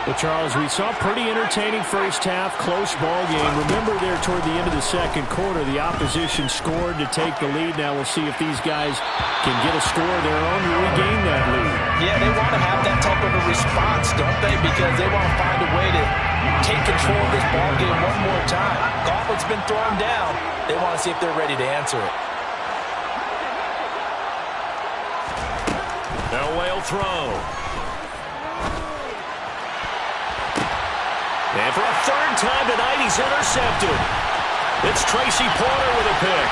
Well, Charles, we saw a pretty entertaining first half, close ball game. Remember there toward the end of the second quarter, the opposition scored to take the lead. Now we'll see if these guys can get a score of their own to regain that lead. Yeah, they want to have that type of a response, don't they? Because they want to find a way to take control of this ball game one more time. Gauntlet's been thrown down. They want to see if they're ready to answer it. Now Whale throw. And for a third time tonight, he's intercepted. It's Tracy Porter with a pick.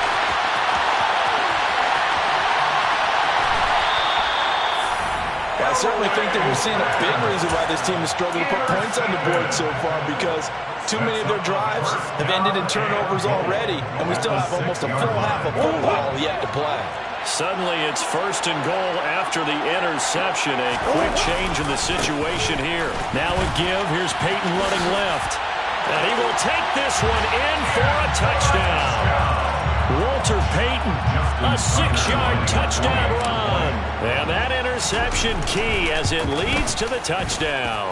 I certainly think that we're seeing a big reason why this team is struggling to put points on the board so far, because too many of their drives have ended in turnovers already, and we still have almost a full half of football yet to play. Suddenly it's 1st and goal after the interception. A quick change in the situation here. Now a give. Here's Peyton running left. And he will take this one in for a touchdown. Walter Payton, a 6-yard touchdown run. And that interception key as it leads to the touchdown.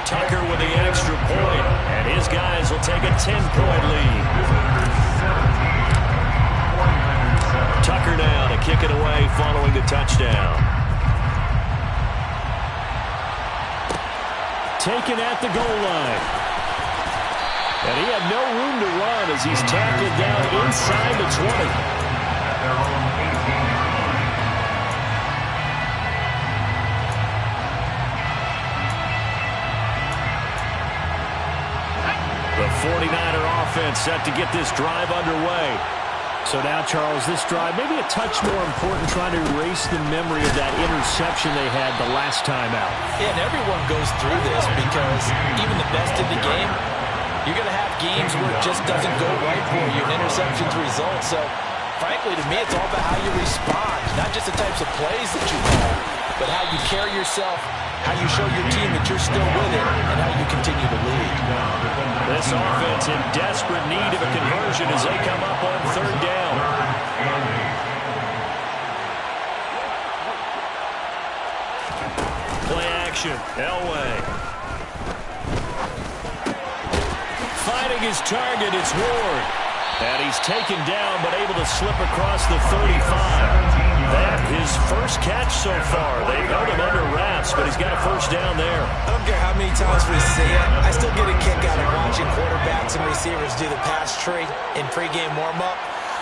Tucker with the extra point, and his guys will take a 10-point lead. Tucker now to kick it away following the touchdown. Taken at the goal line. And he had no room to run as he's tackled down inside the 20. The 49er offense set to get this drive underway. So now, Charles, this drive maybe a touch more important, trying to erase the memory of that interception they had the last time out. Yeah, and everyone goes through this because even the best in the game, you're going to have games where it just doesn't go right for you, and interceptions result. So, frankly, to me, it's all about how you respond, not just the types of plays that you call, but how you carry yourself, how you show your team that you're still with it, and how you continue to lead. This offense in desperate need of a conversion as they come up on 3rd down. Play action, Elway. Finding his target, it's Ward. And he's taken down, but able to slip across the 35. That his first catch so far. They've held him under wraps, but he's got a 1st down there. I don't care how many times we see it. I still get a kick out of watching quarterbacks and receivers do the pass tree in pregame warm-up.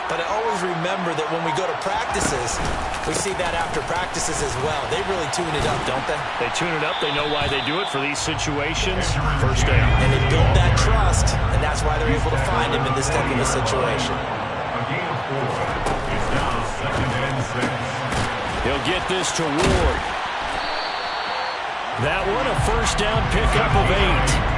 But I always remember that when we go to practices, we see that after practices as well. They really tune it up, don't they? They tune it up. They know why they do it for these situations. 1st down. And they build that trust, and that's why they're able to find him in this type of a situation. He'll get this to Ward. That one a 1st down pickup of 8.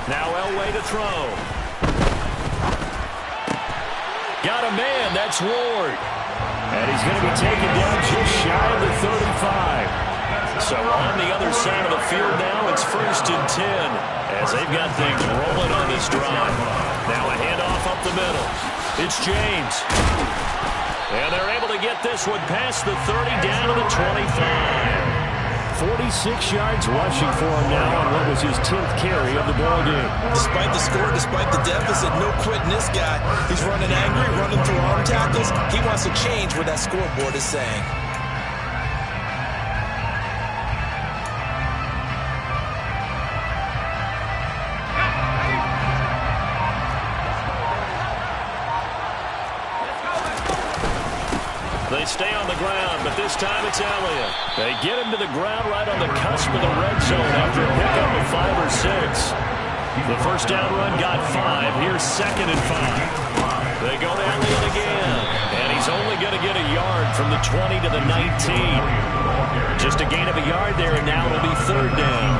Now Elway to throw. Got a man, that's Ward. And he's going to be taken down just shy of the 35. So on the other side of the field now, it's 1st and 10 as they've got things rolling on this drive. Now a handoff up the middle. It's James. And they're able to get this one past the 30 down to the 25. 46 yards rushing for him now on what was his 10th carry of the ballgame. Despite the score, despite the deficit, no quitting this guy. He's running angry, running through arm tackles. He wants to change what that scoreboard is saying. They stay on the ground, but this time it's Elliott. They get him to the ground right on the cusp of the red zone after a pickup of 5 or 6. The 1st down run got 5. Here's 2nd and 5. They go to Elliott again, and he's only going to get a yard from the 20 to the 19. Just a gain of a yard there, and now it'll be 3rd down.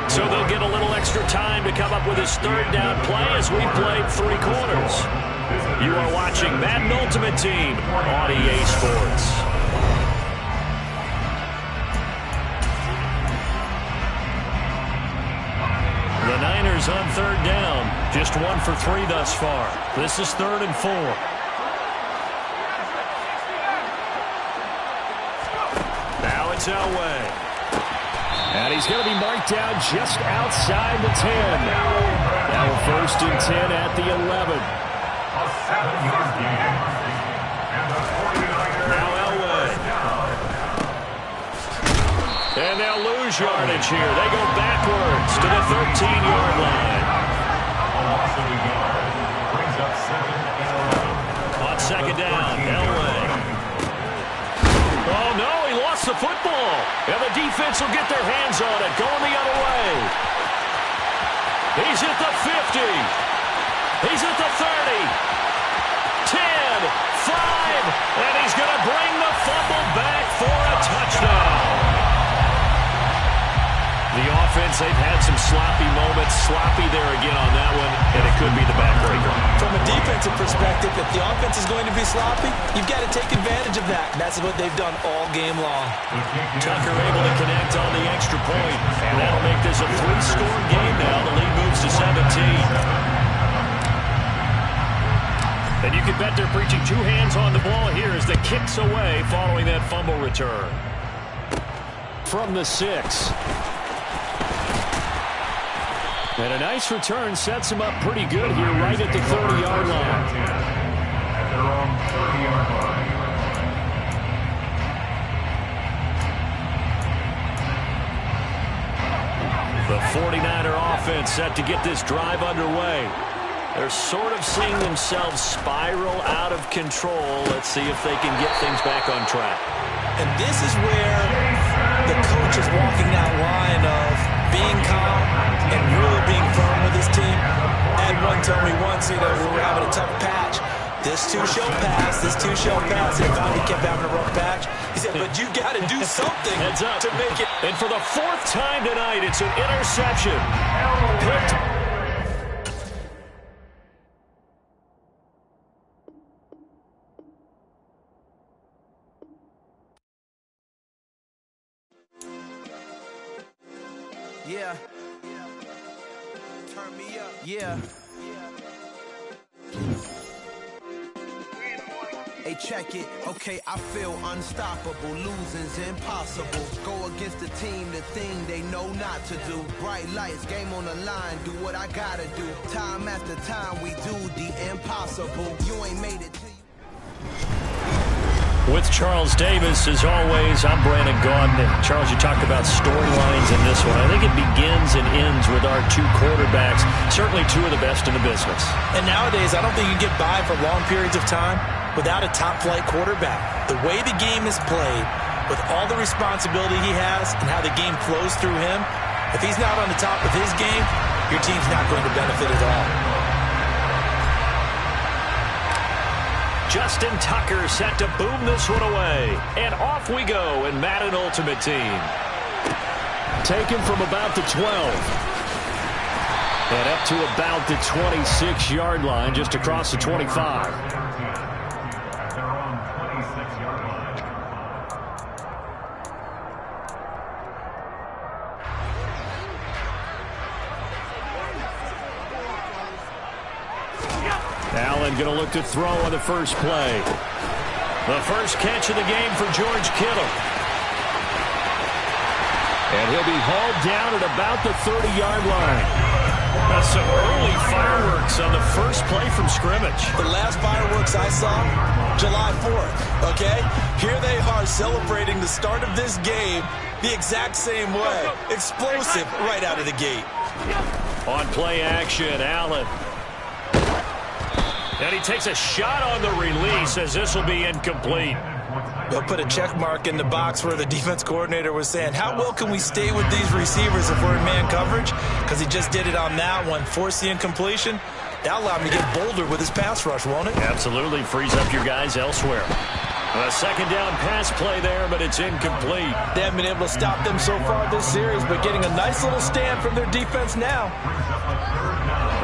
So they'll get a little extra time to come up with his 3rd down play as we played 3 quarters. You are watching Madden Ultimate Team on EA Sports. The Niners on 3rd down. Just 1 for 3 thus far. This is 3rd and 4. Now it's Elway. And he's going to be marked down just outside the 10. Now 1st and 10 at the 11. Now Elway. And And they'll lose yardage here. They go backwards to the 13-yard line. A loss of a yard. Brings up 2nd and 11. On second down, Elway. Oh, no, he lost the football. And the defense will get their hands on it, going the other way. He's at the 50. He's at the 30. 10, 5, and he's going to bring the fumble back for a touchdown. The offense, they've had some sloppy moments. Sloppy there again on that one, and it could be the backbreaker. From a defensive perspective, if the offense is going to be sloppy, you've got to take advantage of that. And that's what they've done all game long. Tucker able to connect on the extra point, and that'll make this a 3-score game now. The lead moves to 17. And you can bet they're preaching 2 hands on the ball here as the kick's away following that fumble return. From the 6. And a nice return sets him up pretty good here right at the 30-yard line. At their own 30-yard line. The 49er offense set to get this drive underway. They're sort of seeing themselves spiral out of control. Let's see if they can get things back on track. And this is where the coach is walking that line of being calm and really being firm with his team. Ed one told me once, we were having a tough patch. This too shall pass, this too shall pass. And finally kept having a rough patch. He said, but you got to do something Heads up to make it. And for the 4th time tonight, it's an interception. Picked. Yeah. Turn me up. Yeah. Hey, check it. Okay, I feel unstoppable. Losing's impossible. Go against the team, the thing they know not to do. Bright lights, game on the line. Do what I gotta do. Time after time, we do the impossible. You ain't made it to you. With Charles Davis, as always, I'm Brandon Gaudin. Charles, you talked about storylines in this one. I think it begins and ends with our 2 quarterbacks, certainly 2 of the best in the business. And nowadays, I don't think you get by for long periods of time without a top-flight quarterback. The way the game is played, with all the responsibility he has and how the game flows through him, if he's not on the top of his game, your team's not going to benefit at all. Justin Tucker set to boom this one away. And off we go in Madden Ultimate Team. Taken from about the 12. And up to about the 26-yard line, just across the 25. At their own 26-yard line. Allen going to look to throw on the first play. The first catch of the game for George Kittle. And he'll be hauled down at about the 30-yard line. That's some early fireworks on the first play from scrimmage. The last fireworks I saw, July 4th, okay? Here they are celebrating the start of this game the exact same way. Explosive right out of the gate. On play action, Allen. And he takes a shot on the release as this will be incomplete. They'll put a check mark in the box where the defense coordinator was saying, how well can we stay with these receivers if we're in man coverage? Because he just did it on that one. Force the incompletion. That'll allow him to get bolder with his pass rush, won't it? Absolutely. Frees up your guys elsewhere. A second down pass play there, but it's incomplete. They haven't been able to stop them so far this series, but getting a nice little stand from their defense now.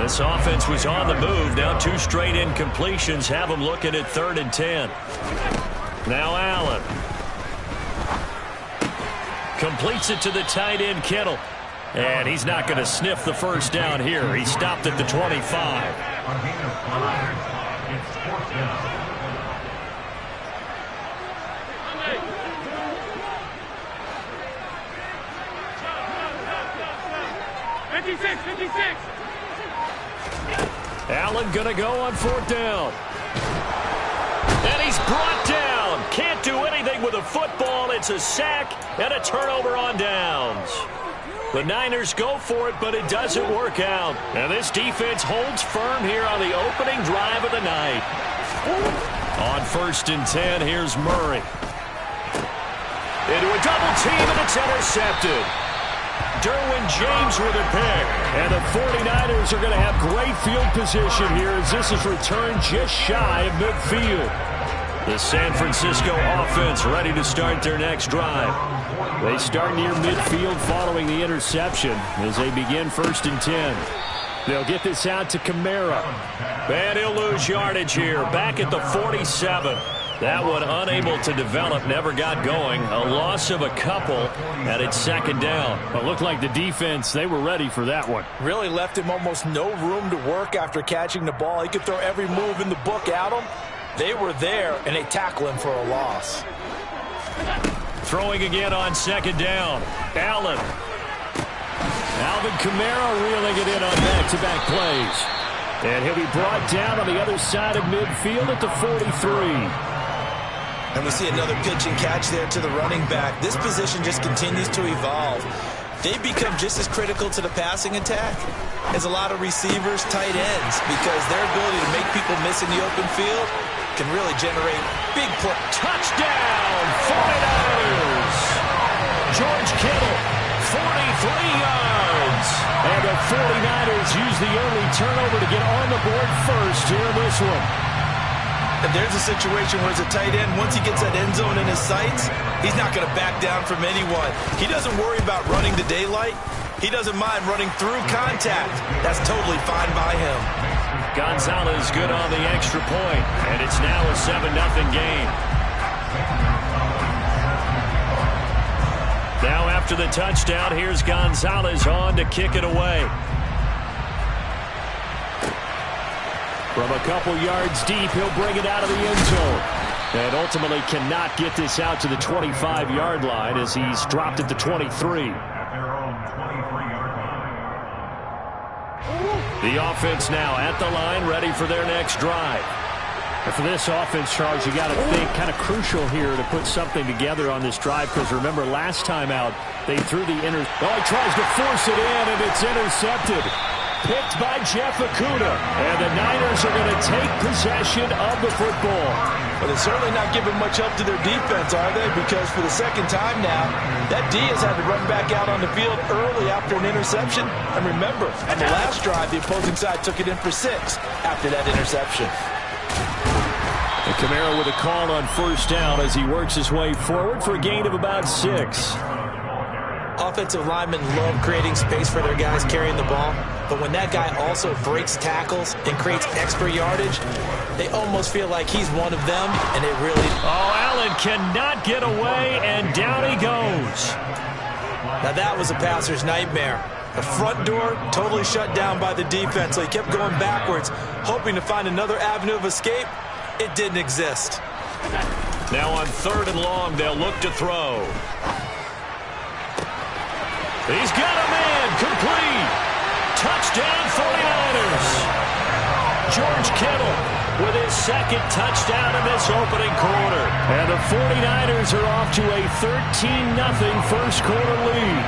This offense was on the move. Now 2 straight incompletions have them looking at 3rd and 10. Now Allen. Completes it to the tight end, Kittle. And he's not going to sniff the first down here. He stopped at the 25. On gain of 5, it's 4th down. 56. Allen going to go on 4th down. And he's brought down. Can't do anything with the football. It's a sack and a turnover on downs. The Niners go for it, but it doesn't work out. And this defense holds firm here on the opening drive of the night. On 1st and 10, here's Murray. Into a double team, and it's intercepted. Derwin James with a pick. And the 49ers are going to have great field position here as this is returned just shy of midfield. The San Francisco offense ready to start their next drive. They start near midfield following the interception as they begin 1st and 10. They'll get this out to Kamara. And he'll lose yardage here, back at the 47. That one unable to develop, never got going. A loss of a couple, and it's 2nd down. It looked like the defense, they were ready for that one. Really left him almost no room to work after catching the ball. He could throw every move in the book at him. They were there, and they tackle him for a loss. Throwing again on 2nd down. Allen. Alvin Kamara reeling it in on back-to-back plays. And he'll be brought down on the other side of midfield at the 43. And we see another pitch and catch there to the running back. This position just continues to evolve. They become just as critical to the passing attack as a lot of receivers, tight ends, because their ability to make people miss in the open field can really generate big play. Touchdown, 49ers! George Kittle, 43 yards. And the 49ers use the early turnover to get on the board first here in this one. And there's a situation where as a tight end, once he gets that end zone in his sights, he's not going to back down from anyone. He doesn't worry about running to daylight. He doesn't mind running through contact. That's totally fine by him. Gonzalez good on the extra point, and it's now a 7-0 game. Now after the touchdown, here's Gonzalez on to kick it away. From a couple yards deep, he'll bring it out of the end zone. And ultimately cannot get this out to the 25-yard line as he's dropped at the 23. The offense now at the line, ready for their next drive. And for this offense, Charles, you got to think kind of crucial here to put something together on this drive, because remember last time out, they threw the Oh, he tries to force it in, and it's intercepted. Picked by Jeff Okudah. And the Niners are going to take possession of the football. Well, they're certainly not giving much help to their defense, are they? Because for the 2nd time now, that D has had to run back out on the field early after an interception. And remember, on the last drive, the opposing side took it in for 6 after that interception. And Kamara with a call on 1st down as he works his way forward for a gain of about 6. Offensive linemen love creating space for their guys carrying the ball, but when that guy also breaks tackles and creates extra yardage, they almost feel like he's one of them, and it really... Oh, Allen cannot get away, and down he goes. Now that was a passer's nightmare. The front door totally shut down by the defense, so he kept going backwards, hoping to find another avenue of escape. It didn't exist. Now on 3rd and long, they'll look to throw. He's got a man, complete. Touchdown 49ers. George Kittle with his 2nd touchdown in this opening quarter. And the 49ers are off to a 13-0 first quarter lead.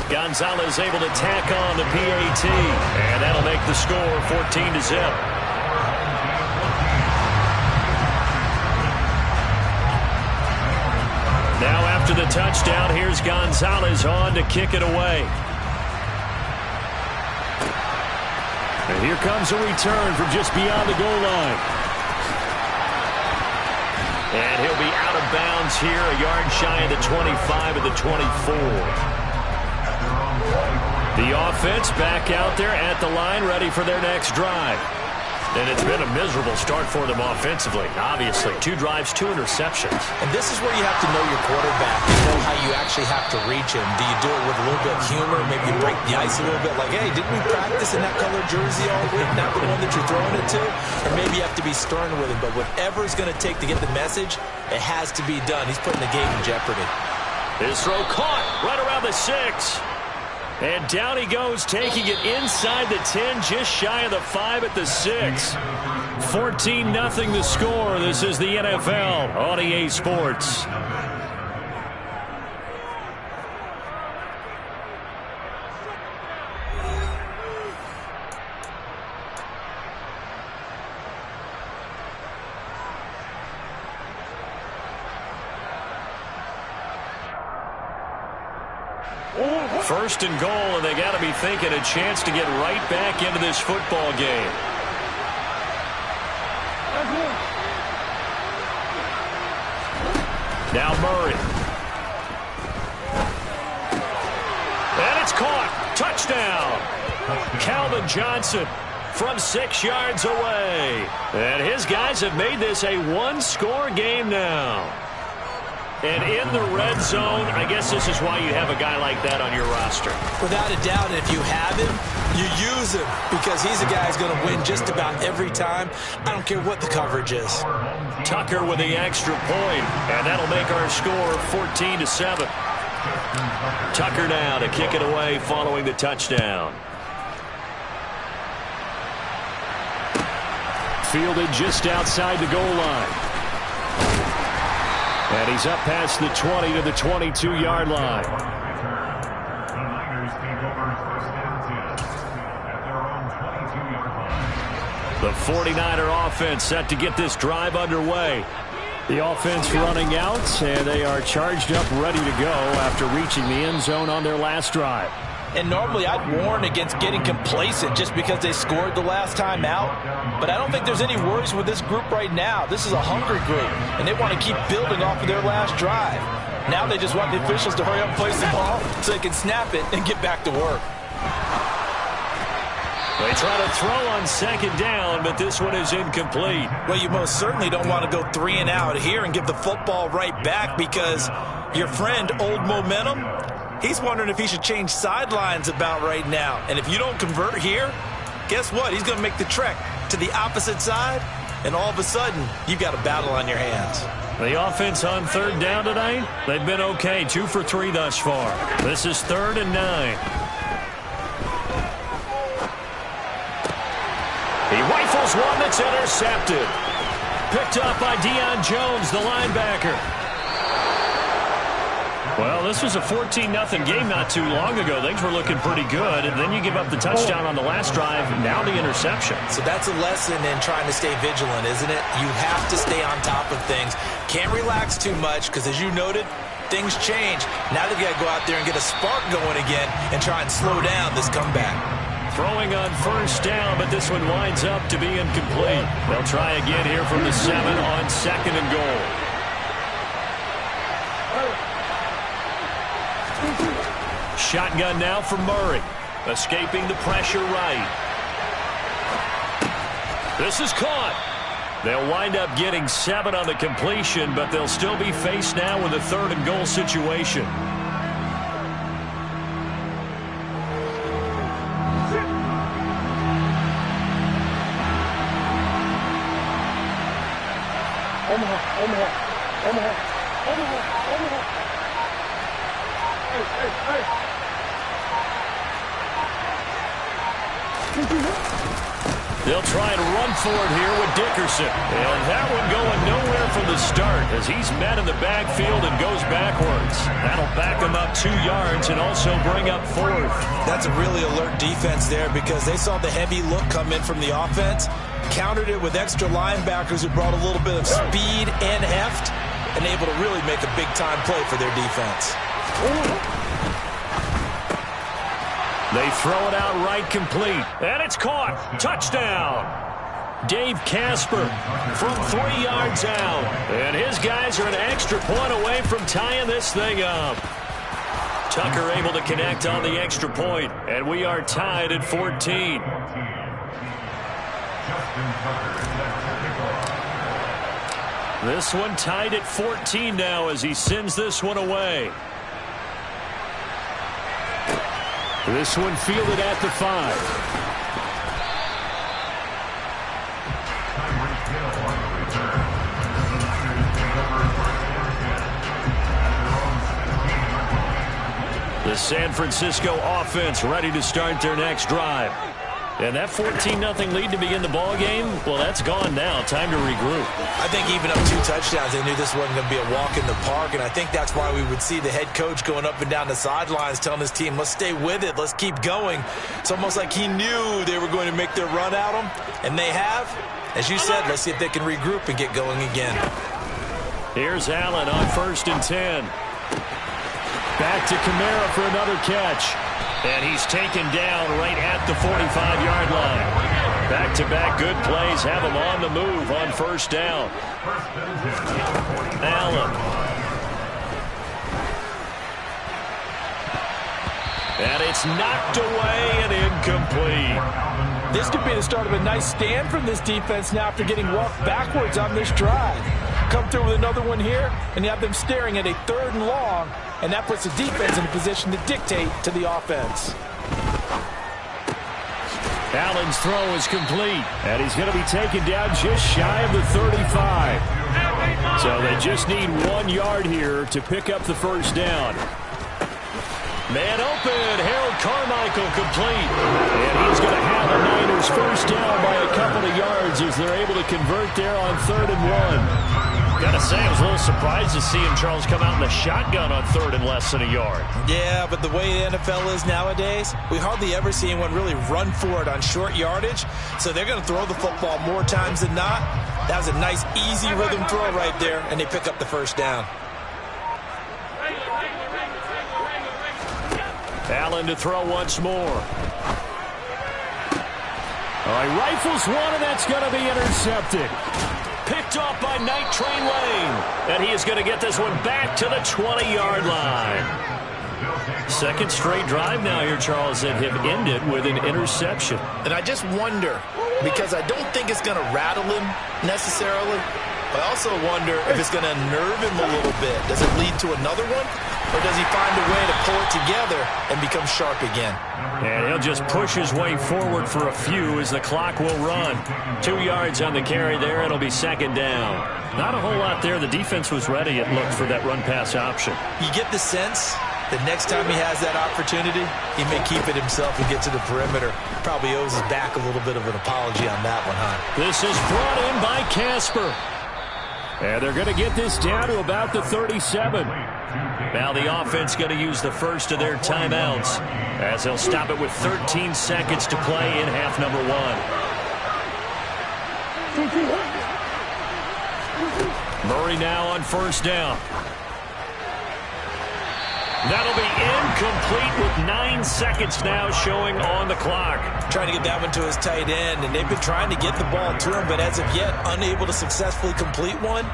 Gonzalez able to tack on the PAT. And that'll make the score 14-0. Now after the touchdown, here's Gonzalez on to kick it away. And here comes a return from just beyond the goal line. And he'll be out of bounds here, a yard shy of the 25 of the 24. The offense back out there at the line, ready for their next drive. And it's been a miserable start for them offensively. Obviously, 2 drives, 2 interceptions. And this is where you have to know your quarterback. You know how you actually have to reach him. Do you do it with a little bit of humor? Maybe you break the ice a little bit. Like, hey, didn't we practice in that colored jersey all week? Not the one that you're throwing it to? Or maybe you have to be stern with him. But whatever it's going to take to get the message, it has to be done. He's putting the game in jeopardy. His throw caught right around the 6. And down he goes, taking it inside the 10, just shy of the 5 at the 6. 14-0 the score. This is the NFL on EA Sports. First and goal, and they got to be thinking a chance to get right back into this football game. Now Murray. And it's caught. Touchdown. Calvin Johnson from 6 yards away. And his guys have made this a one-score game now. And in the red zone, I guess this is why you have a guy like that on your roster. Without a doubt, if you have him, you use him because he's a guy who's going to win just about every time. I don't care what the coverage is. Tucker with the extra point, and that'll make our score 14-7. Tucker now to kick it away following the touchdown. Fielded just outside the goal line. And he's up past the 20 to the 22-yard line. The Niners take over first and 10 at their own 22-yard line. The 49er offense set to get this drive underway. The offense running out, and they are charged up, ready to go after reaching the end zone on their last drive. And normally I'd warn against getting complacent just because they scored the last time out. But I don't think there's any worries with this group right now. This is a hungry group, and they want to keep building off of their last drive. Now they just want the officials to hurry up and place the ball so they can snap it and get back to work. They try to throw on second down, but this one is incomplete. Well, you most certainly don't want to go 3 and out here and give the football right back because your friend, Old Momentum, he's wondering if he should change sidelines about right now. And if you don't convert here, guess what? He's going to make the trek to the opposite side, and all of a sudden, you've got a battle on your hands. The offense on third down tonight, they've been okay, 2 for 3 thus far. This is 3rd and 9. He rifles one that's intercepted. Picked up by Deion Jones, the linebacker. Well, this was a 14-0 game not too long ago. Things were looking pretty good, and then you give up the touchdown on the last drive, now the interception. So that's a lesson in trying to stay vigilant, isn't it? You have to stay on top of things. Can't relax too much because, as you noted, things change. Now they've got to go out there and get a spark going again and try and slow down this comeback. Throwing on first down, but this one winds up to be incomplete. They'll try again here from the 7 on 2nd and goal. Shotgun now for Murray. Escaping the pressure right. This is caught. They'll wind up getting 7 on the completion, but they'll still be faced now with a 3rd and goal situation. They'll try and run for it here with Dickerson. And that one going nowhere from the start as he's met in the backfield and goes backwards. That'll back him up 2 yards and also bring up 4th. That's a really alert defense there because they saw the heavy look come in from the offense, countered it with extra linebackers who brought a little bit of speed and heft, and able to really make a big-time play for their defense. They throw it out right complete. And it's caught. Touchdown. Dave Casper from 3 yards out. And his guys are an extra point away from tying this thing up. Tucker able to connect on the extra point. And we are tied at 14. This one tied at 14 now as he sends this one away. This one fielded at the 5. The San Francisco offense ready to start their next drive. And that 14-0 lead to begin the ball game, well, that's gone now. Time to regroup. I think even up 2 touchdowns, they knew this wasn't going to be a walk in the park, and I think that's why we would see the head coach going up and down the sidelines telling his team, let's stay with it, let's keep going. It's almost like he knew they were going to make their run at him, and they have. As you said, let's see if they can regroup and get going again. Here's Allen on 1st and 10. Back to Kamara for another catch. And he's taken down right at the 45-yard line. Back-to-back good plays have him on the move on 1st down. Allen. And it's knocked away and incomplete. This could be the start of a nice stand from this defense now after getting walked backwards on this drive. Come through with another one here, and you have them staring at a 3rd and long, and that puts the defense in a position to dictate to the offense. Allen's throw is complete, and he's going to be taken down just shy of the 35. So they just need 1 yard here to pick up the 1st down. Man open, Harold Carmichael complete. And he's going to have the Niners 1st down by a couple of yards as they're able to convert there on 3rd and 1. Gotta say, I was a little surprised to see him, Charles, come out in the shotgun on 3rd and less than a yard. Yeah, but the way the NFL is nowadays, we hardly ever see anyone really run for it on short yardage. So they're going to throw the football more times than not. That was a nice, easy rhythm throw right there, and they pick up the 1st down. Allen to throw once more. All right, rifles one, and that's going to be intercepted. Picked off by Night Train Lane. And he is going to get this one back to the 20-yard line. 2nd straight drive now here, Charles, that have ended with an interception. And I just wonder, because I don't think it's going to rattle him necessarily, but I also wonder if it's going to unnerve him a little bit. Does it lead to another one? Or does he find a way to pull it together and become sharp again? And he'll just push his way forward for a few as the clock will run. 2 yards on the carry there. It'll be 2nd down. Not a whole lot there. The defense was ready, it looked, for that run-pass option. You get the sense that next time he has that opportunity, he may keep it himself and get to the perimeter. Probably owes his back a little bit of an apology on that one, huh? This is brought in by Casper. And they're going to get this down to about the 37. Now the offense going to use the first of their timeouts as they'll stop it with 13 seconds to play in half number 1. Murray now on 1st down. That'll be incomplete with 9 seconds now showing on the clock. Trying to get that one to his tight end, and they've been trying to get the ball to him, but as of yet, unable to successfully complete one.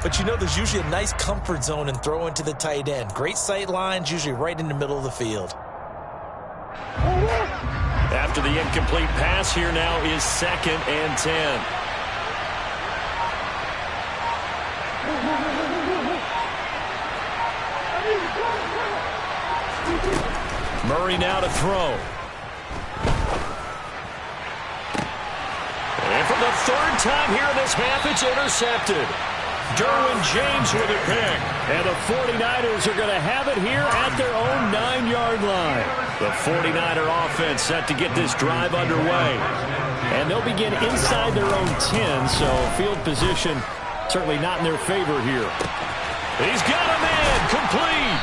But you know there's usually a nice comfort zone in throwing to the tight end. Great sight lines, usually right in the middle of the field. After the incomplete pass, here now is 2nd and 10. Murray now to throw. And for the 3rd time here in this half, it's intercepted. Derwin James with a pick. And the 49ers are going to have it here at their own 9-yard line. The 49er offense set to get this drive underway. And they'll begin inside their own 10, so field position certainly not in their favor here. He's got a man, complete.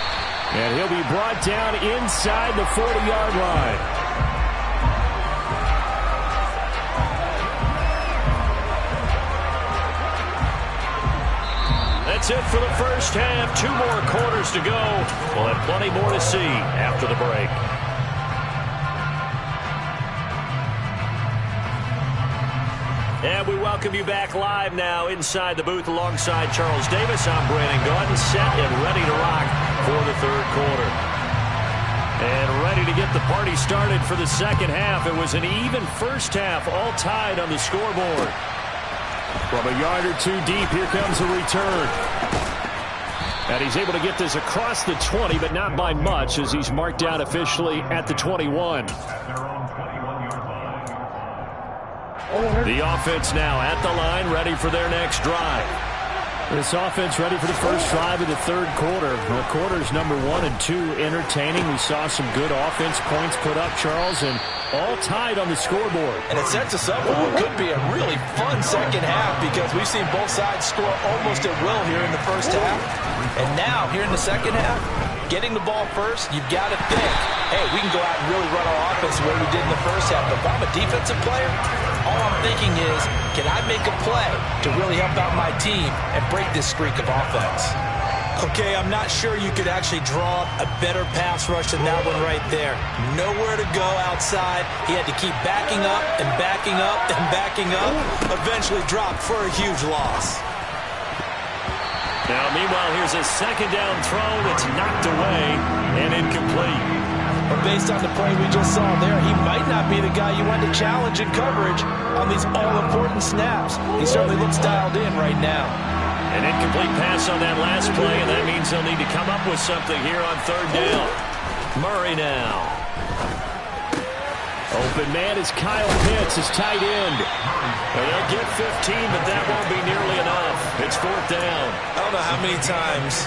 And he'll be brought down inside the 40-yard line. That's it for the first half. 2 more quarters to go. We'll have plenty more to see after the break. And we welcome you back live now inside the booth alongside Charles Davis. I'm Brandon Gaudin, set and ready to rock for the 3rd quarter. And ready to get the party started for the 2nd half. It was an even first half, all tied on the scoreboard. From a yard or 2 deep, here comes a return. And he's able to get this across the 20, but not by much, as he's marked down officially at the 21. The offense now at the line, ready for their next drive. This offense ready for the first drive of the third quarter. Well, quarters number 1 and 2 entertaining. We saw some good offense points put up, Charles, and all tied on the scoreboard. And it sets us up for what could be a really fun second half because we've seen both sides score almost at will here in the first half. And now, here in the second half, getting the ball first, you've got to think, hey, we can go out and really run our offense the way we did in the first half. But if I'm a defensive player, all I'm thinking is, can I make a play to really help out my team and break this streak of offense? Okay, I'm not sure you could actually draw a better pass rush than that one right there. Nowhere to go outside. He had to keep backing up and backing up and backing up. Eventually dropped for a huge loss. Now, meanwhile, here's a second down throw that's knocked away and incomplete. But based on the play we just saw there, he might not be the guy you want to challenge in coverage on these all-important snaps. He certainly looks dialed in right now. An incomplete pass on that last play, and that means they'll need to come up with something here on third down. Murray now. Open man is Kyle Pitts, his tight end. Well, they'll get 15, but that won't be nearly enough. It's fourth down. I don't know how many times,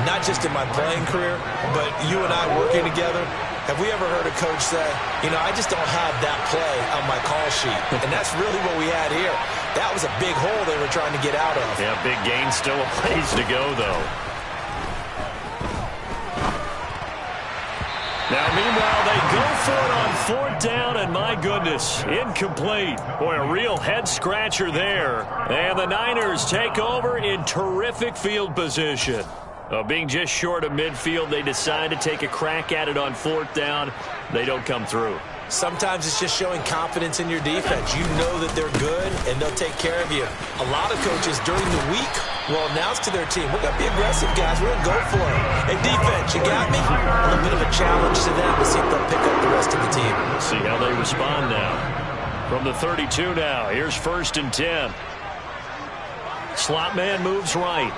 not just in my playing career, but you and I working together, have we ever heard a coach say, you know, I just don't have that play on my call sheet. And that's really what we had here. That was a big hole they were trying to get out of. Yeah, big gain, still a ways to go, though. Now, meanwhile, they go for it on fourth down, and my goodness, incomplete. Boy, a real head-scratcher there. And the Niners take over in terrific field position. Being just short of midfield, they decide to take a crack at it on fourth down. They don't come through. Sometimes it's just showing confidence in your defense. You know that they're good, and they'll take care of you. A lot of coaches during the week will announce to their team, we're going to be aggressive, guys. We're going to go for it. Hey, defense, you got me? A little bit of a challenge to them to see if they'll pick up the rest of the team. See how they respond now. From the 32 now, here's 1st and 10. Slot man moves right.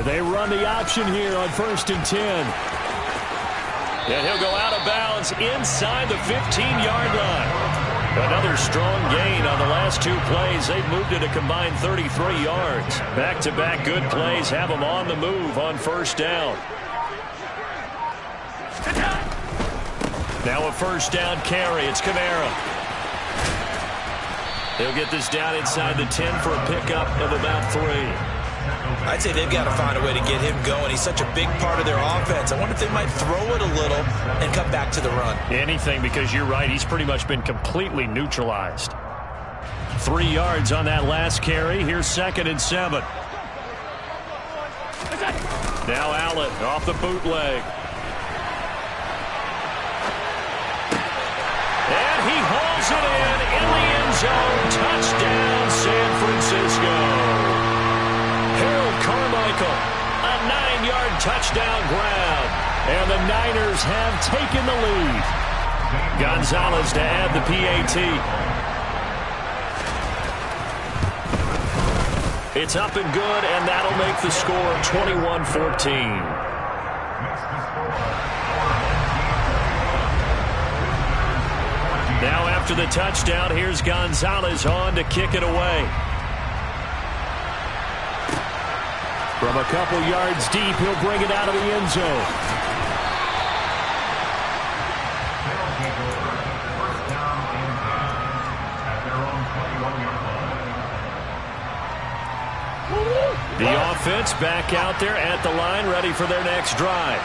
They run the option here on 1st and 10. And he'll go out of bounds inside the 15-yard line. Another strong gain on the last 2 plays. They've moved it a combined 33 yards. Back-to-back good plays have them on the move on first down. Now a first down carry. It's Kamara. He'll get this down inside the 10 for a pickup of about 3. I'd say they've got to find a way to get him going. He's such a big part of their offense. I wonder if they might throw it a little and come back to the run. Anything, because you're right. He's pretty much been completely neutralized. 3 yards on that last carry. Here's 2nd and 7. Now Allen off the bootleg. And he hauls it in the end zone. Touchdown, San Francisco. Harold Carmichael, a 9-yard touchdown grab. And the Niners have taken the lead. Gonzalez to add the PAT. It's up and good, and that'll make the score 21-14. Now after the touchdown, here's Gonzalez on to kick it away. From a couple yards deep, he'll bring it out of the end zone. The offense back out there at the line, ready for their next drive.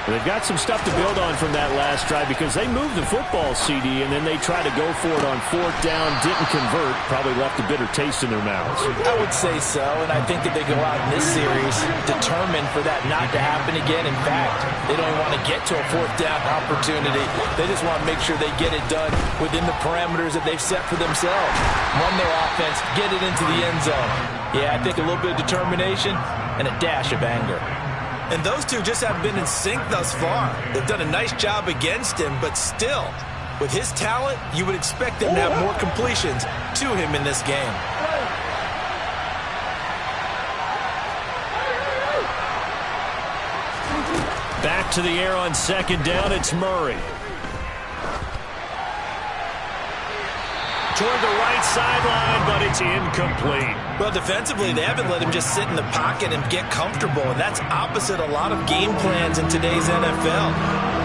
They've got some stuff to build on from that last drive because they moved the football, CD, and then they tried to go for it on fourth down, didn't convert, probably left a bitter taste in their mouths. I would say so, and I think that they go out in this series determined for that not to happen again. In fact, they don't even want to get to a fourth down opportunity. They just want to make sure they get it done within the parameters that they've set for themselves. Run their offense, get it into the end zone. Yeah, I think a little bit of determination and a dash of anger. And those two just haven't been in sync thus far. They've done a nice job against him, but still, with his talent, you would expect them to have more completions to him in this game. Back to the air on 2nd down, it's Murray. Toward the right sideline, but It's incomplete. Well, defensively, they haven't let him just sit in the pocket and get comfortable, and that's opposite a lot of game plans in today's NFL.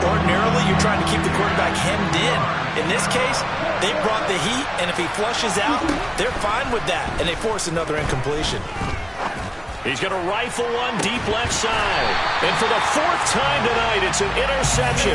Ordinarily, you're trying to keep the quarterback hemmed in. In this case, they brought the heat, and if he flushes out, they're fine with that, and they force another incompletion. He's going to rifle one deep left side. And for the fourth time tonight, it's an interception.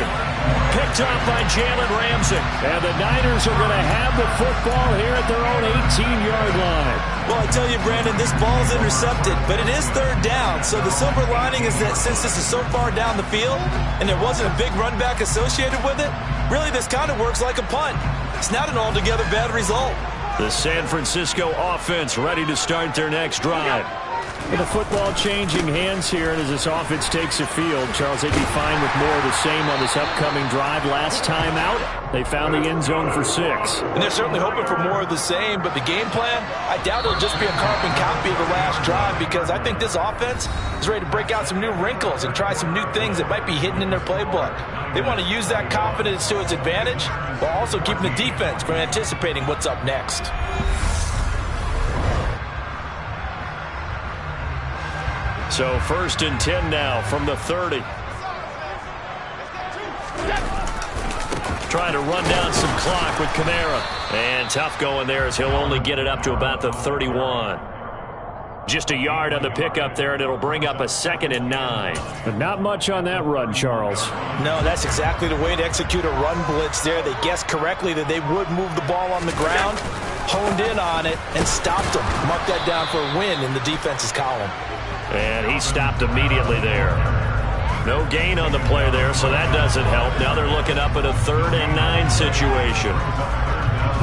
Picked up by Jalen Ramsey. And the Niners are going to have the football here at their own 18-yard line. Well, I tell you, Brandon, this ball's intercepted, but it is third down. So the silver lining is that since this is so far down the field and there wasn't a big run back associated with it, really this kind of works like a punt. It's not an altogether bad result. The San Francisco offense ready to start their next drive. With the football changing hands here, and as this offense takes the field, Charles, they'd be fine with more of the same on this upcoming drive. Last time out, they found the end zone for 6. And they're certainly hoping for more of the same, but the game plan, I doubt it'll just be a carbon copy of the last drive, because I think this offense is ready to break out some new wrinkles and try some new things that might be hidden in their playbook. They want to use that confidence to its advantage, while also keeping the defense from anticipating what's up next. So 1st and 10 now from the 30. Trying to run down some clock with Kamara. And tough going there as he'll only get it up to about the 31. Just a yard on the pickup there, and it'll bring up a 2nd and 9. But not much on that run, Charles. No, that's exactly the way to execute a run blitz there. They guessed correctly that they would move the ball on the ground, honed in on it, and stopped them. Mark that down for a win in the defense's column. And he stopped immediately there. No gain on the play there, so that doesn't help. Now they're looking up at a 3rd and 9 situation.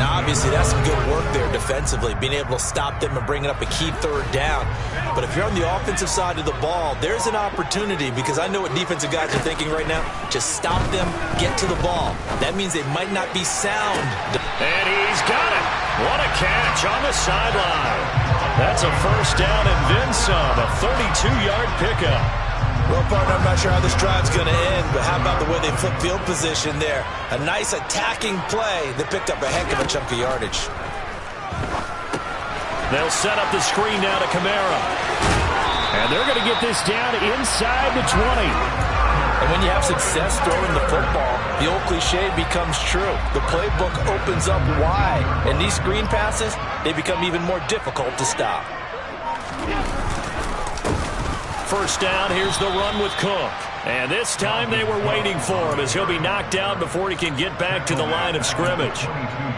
Now, obviously, that's some good work there defensively, being able to stop them and bringing up a key 3rd down. But if you're on the offensive side of the ball, there's an opportunity, because I know what defensive guys are thinking right now. Just stop them, get to the ball. That means they might not be sound. And he's got it. What a catch on the sideline. That's a 1st down and then some, a 32-yard pickup. Well, partner, I'm not sure how this drive's going to end, but how about the way they flip field position there? A nice attacking play that picked up a heck of a chunk of yardage. They'll set up the screen now to Kamara. And they're going to get this down inside the 20. And when you have success throwing the football, the old cliche becomes true. The playbook opens up wide, and these screen passes, they become even more difficult to stop. 1st down, here's the run with Cook. And this time they were waiting for him as he'll be knocked down before he can get back to the line of scrimmage.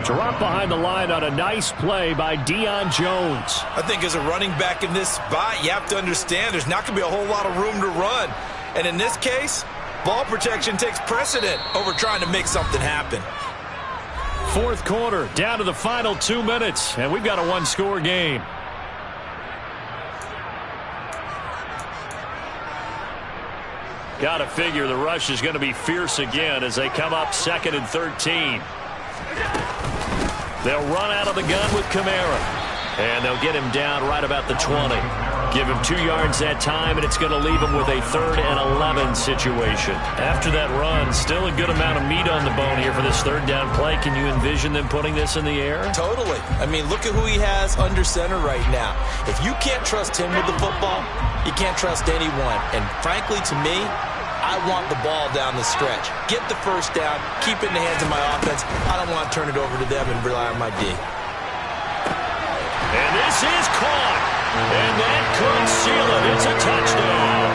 Drop behind the line on a nice play by Deion Jones. I think as a running back in this spot, you have to understand there's not going to be a whole lot of room to run. And in this case, ball protection takes precedent over trying to make something happen. 4th quarter, down to the final 2 minutes, and we've got a 1-score game. Got to figure the rush is going to be fierce again as they come up 2nd and 13. They'll run out of the gun with Kamara, and they'll get him down right about the 20. Give him 2 yards that time, and it's going to leave him with a 3rd and 11 situation. After that run, still a good amount of meat on the bone here for this 3rd down play. Can you envision them putting this in the air? Totally. I mean, look at who he has under center right now. If you can't trust him with the football, you can't trust anyone. And frankly, to me, I want the ball down the stretch. Get the 1st down, keep it in the hands of my offense. I don't want to turn it over to them and rely on my D. And this is caught. And that could seal it. It's a touchdown.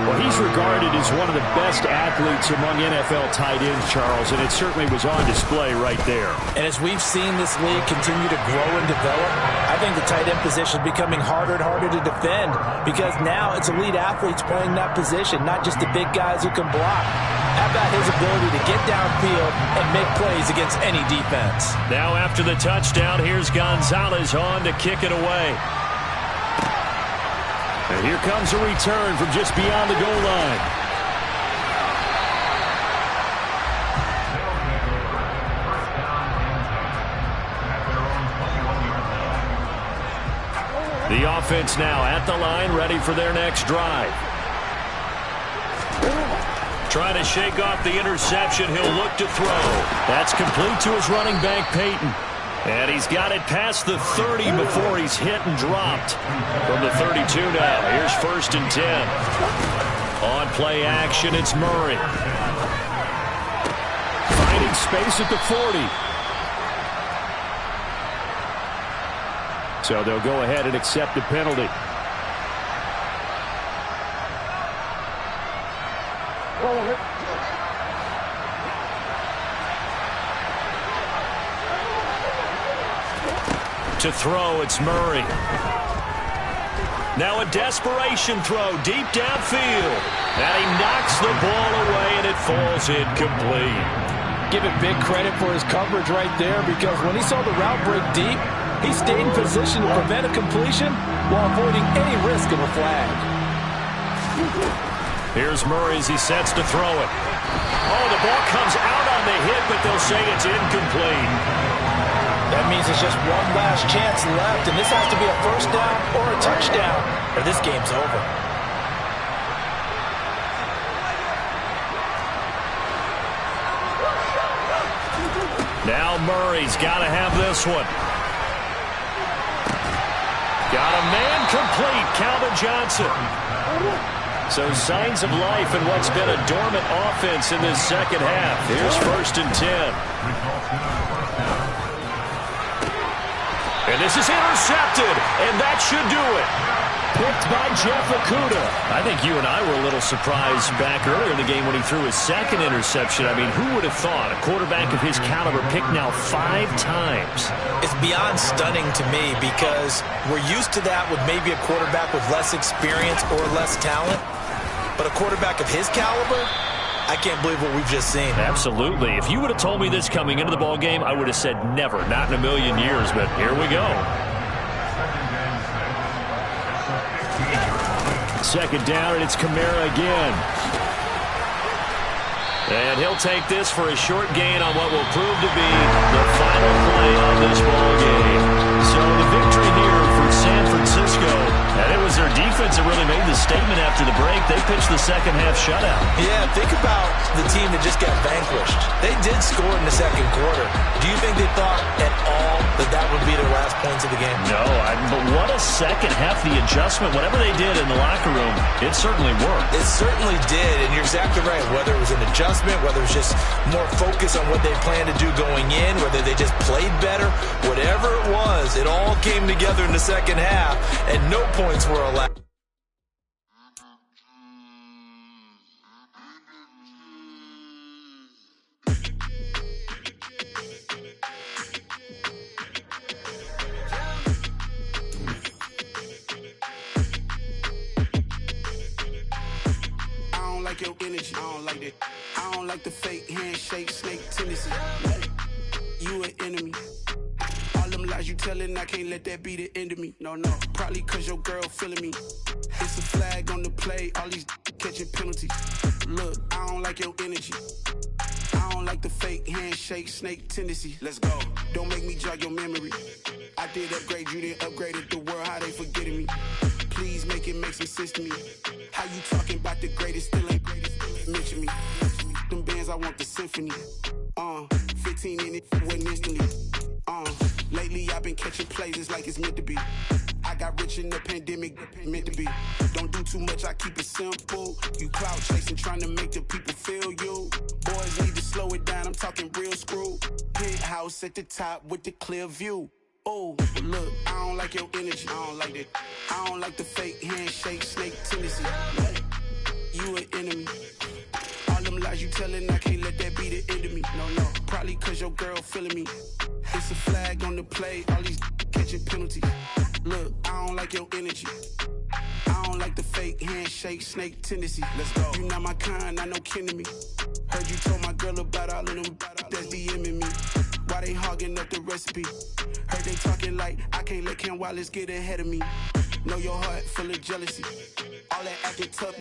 Well, he's regarded as one of the best athletes among NFL tight ends, Charles, and it certainly was on display right there. And as we've seen this league continue to grow and develop, I think the tight end position is becoming harder and harder to defend, because now it's elite athletes playing that position, not just the big guys who can block. How about his ability to get downfield and make plays against any defense? Now after the touchdown, here's Gonzalez on to kick it away. And here comes a return from just beyond the goal line. The offense now at the line, ready for their next drive. Trying to shake off the interception. He'll look to throw. That's complete to his running back, Peyton. And he's got it past the 30 before he's hit and dropped. From the 32 now, here's 1st and 10. On play action, it's Murray. Finding space at the 40. So they'll go ahead and accept the penalty. To throw, it's Murray. Now a desperation throw deep downfield. And he knocks the ball away, and it falls incomplete. Give it big credit for his coverage right there, because when he saw the route break deep, he stayed in position to prevent a completion while avoiding any risk of a flag. Here's Murray as he sets to throw it. Oh, the ball comes out on the hit, but they'll say it's incomplete. That means it's just one last chance left, and this has to be a 1st down or a touchdown, or this game's over. Now Murray's got to have this one. Got a man complete, Calvin Johnson. So signs of life in what's been a dormant offense in this second half. Here's 1st and 10. And this is intercepted, and that should do it. Picked by Jeff Okudah. I think you and I were a little surprised back earlier in the game when he threw his 2nd interception. I mean, who would have thought a quarterback of his caliber picked now 5 times? It's beyond stunning to me, because we're used to that with maybe a quarterback with less experience or less talent. But a quarterback of his caliber, I can't believe what we've just seen. Absolutely. If you would have told me this coming into the ball game, I would have said never, not in a million years, but here we go. 2nd down, and it's Kamara again. And he'll take this for a short gain on what will prove to be the final play of this ball game. So the victory here for San Francisco, and it was their defense that really made the statement after the break. They pitched the second half shutout. Yeah, think about the team that just got vanquished. They did score in the 2nd quarter. Do you think they thought at all that that would be their last points of the game? No, but what a second half. The adjustment, whatever they did in the locker room, it certainly worked. It certainly did, and you're exactly right. Whether it was an adjustment, whether it was just more focus on what they planned to do going in, whether they just played better, whatever it was, it all came together in the second half, and no points were allowed. Your energy, I don't like that. I don't like the fake handshake, snake tendency. You an enemy. All them lies you telling, I can't let that be the end of me. No, probably cause your girl feeling me. It's a flag on the play, all these catching penalties. Look, I don't like your energy. I don't like the fake handshake, snake tendency. Let's go. Don't make me jog your memory. I did upgrade you, then upgraded the world, how they forgetting me. Please make it make some sense to me. How you talking about the greatest, still ain't greatest, mention me. Them bands, I want the symphony. 15 in it, wasn't instantly. Lately I've been catching plays, it's like it's meant to be. I got rich in the pandemic, meant to be. Don't do too much, I keep it simple. You clout chasing, trying to make the people feel you. Boys need to slow it down, I'm talking real screw. Penthouse at the top with the clear view. Oh, look, I don't like your energy. I don't like that. I don't like the fake handshake, snake tendency. You an enemy. All them lies you telling, I can't let that be the end of me. No, probably cause your girl feeling me. It's a flag on the play, all these catching penalties. Look, I don't like your energy. I don't like the fake handshake, snake tendency. Let's go. You not my kind, not no kin to me. Heard you told my girl about all of them that's DMing me. Why they hogging up the recipe? Heard they talking like I can't let Ken Wallace get ahead of me. Know your heart full of jealousy. All that acting tough,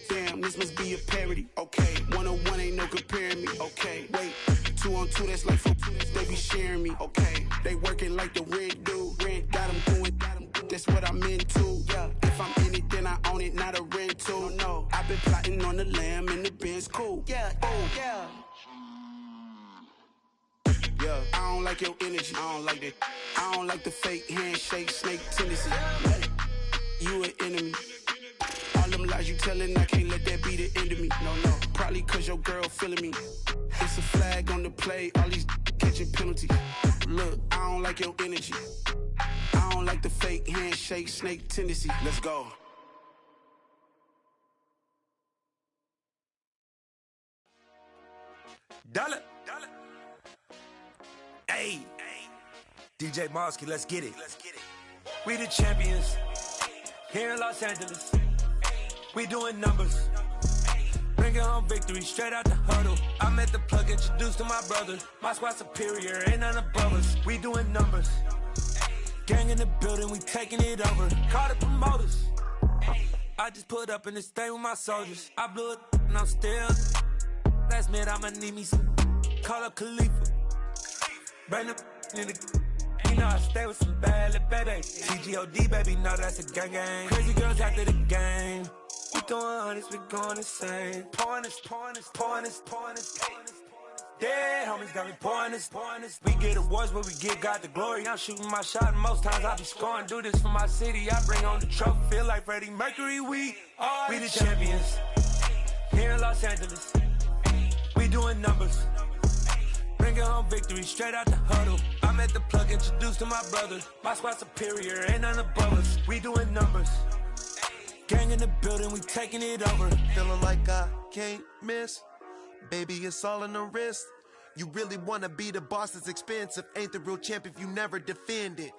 damn, this must be a parody. Okay, 101 ain't no comparing me. Okay, wait, 2 on 2, that's like 4, they be sharing me. Okay, they working like the rent do. Rent got them going, that's what I'm into. Yeah, if I'm in it, then I own it, not a rental. No, I've been plotting on the lamb and the Benz cool. Yeah, oh, yeah. Yeah, I don't like your energy. I don't like that. I don't like the fake handshake, snake tendency. You an enemy. All them lies you telling, I can't let that be the end of me. No, probably cause your girl feeling me. It's a flag on the play, all these catching penalties. Look, I don't like your energy. I don't like the fake handshake, snake tendency. Let's go. Dollar. Hey. DJ Mosky, let's get it. We the champions here in Los Angeles. We doing numbers. Bringing home victory straight out the huddle. I'm at the plug, introduced to my brother. My squad superior, ain't none above us. We doing numbers. Gang in the building, we taking it over. Call the promoters. I just put up in this thing with my soldiers. I blew it and I'm still. Last minute, I'ma need me some. Call up Khalifa. Bring the in the. You know I stay with some bad little baby. TGOD, baby, know that's a gang gang. Crazy girls after the game. We throwing hundreds, we going insane. Pouring this. Dead homies got me pouring this. We get awards, but we give God the glory. I'm shooting my shot, and most times I be scoring. Do this for my city, I bring on the trophy. Feel like Freddie Mercury, we the champions. Here in Los Angeles, we doing numbers. Bringing home victory straight out the huddle. I'm at the plug, introduced to my brother. My squad superior, ain't none above us. We doing numbers. Gang in the building, we taking it over. Feeling like I can't miss. Baby, it's all in the wrist. You really wanna be the boss, it's expensive. Ain't the real champ if you never defend it.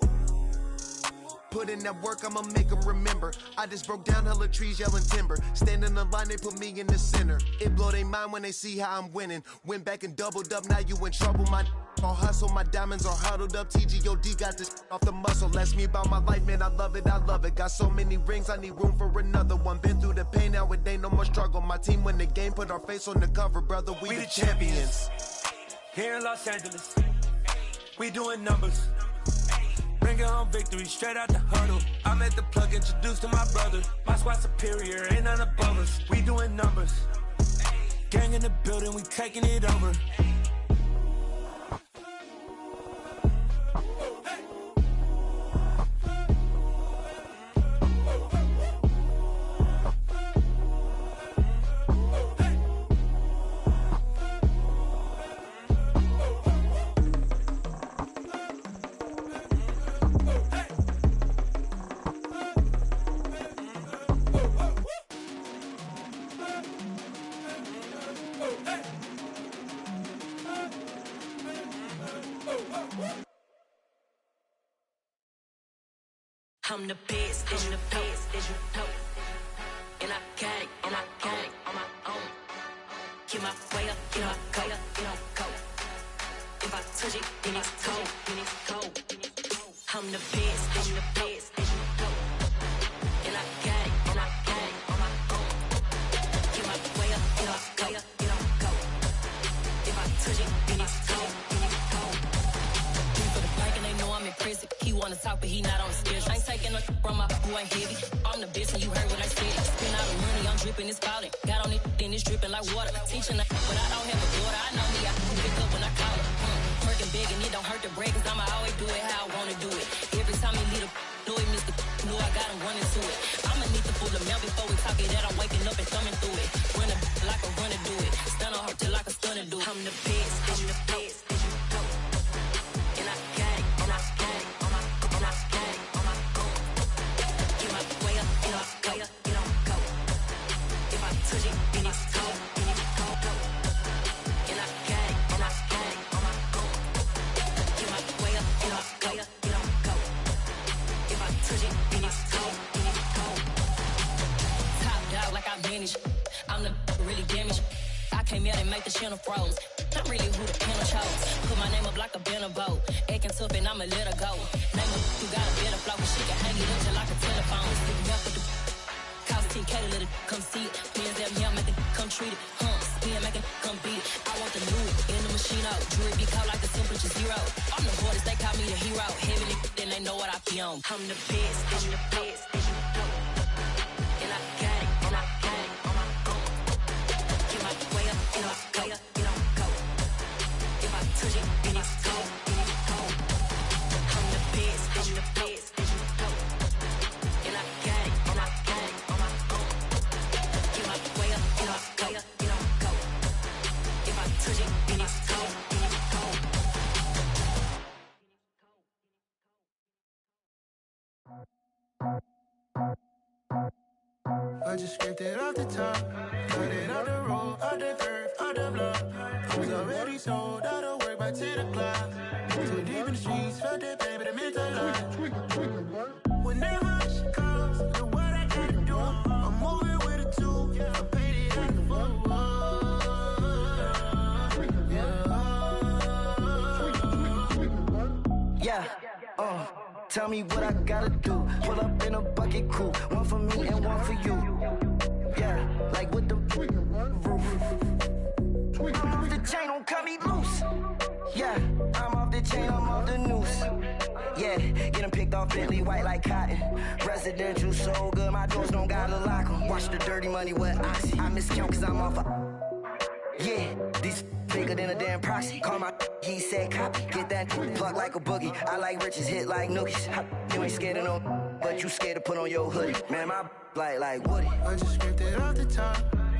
Put in that work, I'ma make them remember. I just broke down hella trees, yelling timber. Stand in the line, they put me in the center. It blow their mind when they see how I'm winning. Went back and doubled up, now you in trouble. My all hustle, my diamonds are huddled up. TGOD got this off the muscle. Ask me about my life, man, I love it. Got so many rings, I need room for another one. Been through the pain, now it ain't no more struggle. My team win the game, put our face on the cover, brother. We the champions. Here in Los Angeles, we doing numbers. Bringing home victory straight out the huddle. I'm at the plug, introduced to my brother. My squad superior, ain't none above us. We doing numbers. Gang in the building, we taking it over. I'm the best, and you know. And I got it, and I got it on my own. Get my way up, get my go, go. If I touch it, then it's cold. I'm the best, and you know. And I got it, and I got it on my own. Get my way up, get my go. If I touch it, then it's cold. For the blank and they know I'm impressive. He wanna talk, but he not on the schedule. I ain't taking no from my who ain't heavy. I'm the best and you heard what I said. Spend all the money, I'm dripping, it's falling. Got on it, then it's dripping like water. Teaching but I don't have a daughter. I know me, I can pick up when I call her. Working big and it don't hurt to break, cause I'ma always do it how I wanna do it. Every time he lead a know he missed the know I got him running to it. I'ma need to pull him out before we talk it that I'm waking up and thumbing through it. Run like a runner do it. Stun on her till like a stunner do it. I'm the best, and the best, and you know. And I got it, and I got it on my own. Get my way up, get my go. If I touch it, then it's cold. And I got it, and I got it on my own. Get my way up, get my go. If I touch it, then it's cold. Top dog like I manage. I'm the really damaged. I came out and make the channel froze. I'm really who the panel chose. Put my name up like a banner boat. Acting tough and I'ma let her go. Name her, you got a better flow. She can hang it up just like a telephone. Cost 10K to let it come see it. Pins that me, I make it come treat it. Spin, make it come beat it. I want the new in the machine out. Jewelry be caught like the temperature zero. I'm the hardest, they call me the hero. Heavy then they know what I be on. I'm the best, and the best, and you know. And I got it, and I got it on my own. Get my way up, and I go. If I touch it, then it's cold. just scraped it off the top. Cut it out the road, out the curve, out the block. I was already sold out of work by 10 o'clock. Too deep in the streets, felt that baby, the mental lie. Whenever she calls, do what I gotta do. I'm moving with a two. I paid it out the full. Yeah. Tell me what I gotta do. Pull up in a bucket crew. One for me and one for you. Yeah, like with the roof. I'm off the chain, don't cut me loose. Yeah, I'm off the chain, I'm off the noose. Yeah, getting picked off Bentley, white like cotton. Residential so good, my doors don't gotta lock 'em. Watch the dirty money with Oxy. I miscount cause I'm off yeah, these bigger than a damn proxy. Call my he said copy. Get that plug like a boogie. I like riches, hit like nookies. You ain't scared of no, but you scared to put on your hoodie. Man, my like Woody. I just scraped it off the top.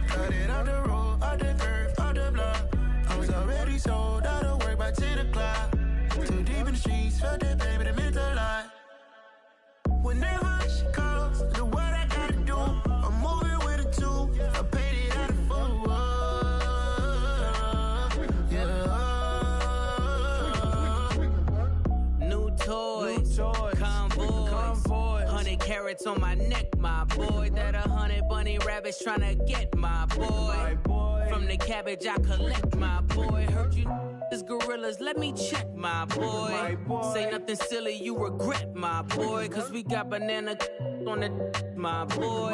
Cut it out the road, out the curve, out the block. I was already sold out of work by 10 o'clock. Too deep in the streets, felt that baby, the mental lie. Whenever she calls, do what I gotta do. I'm moving with a two. I paid it out of full. Convoy, 100 carats on my neck, my boy. That 100 bunny rabbits tryna get my boy. From the cabbage I collect, my boy. Heard you is gorillas, let me check, my boy. Say nothing silly, you regret, my boy. Cause we got banana on the my boy.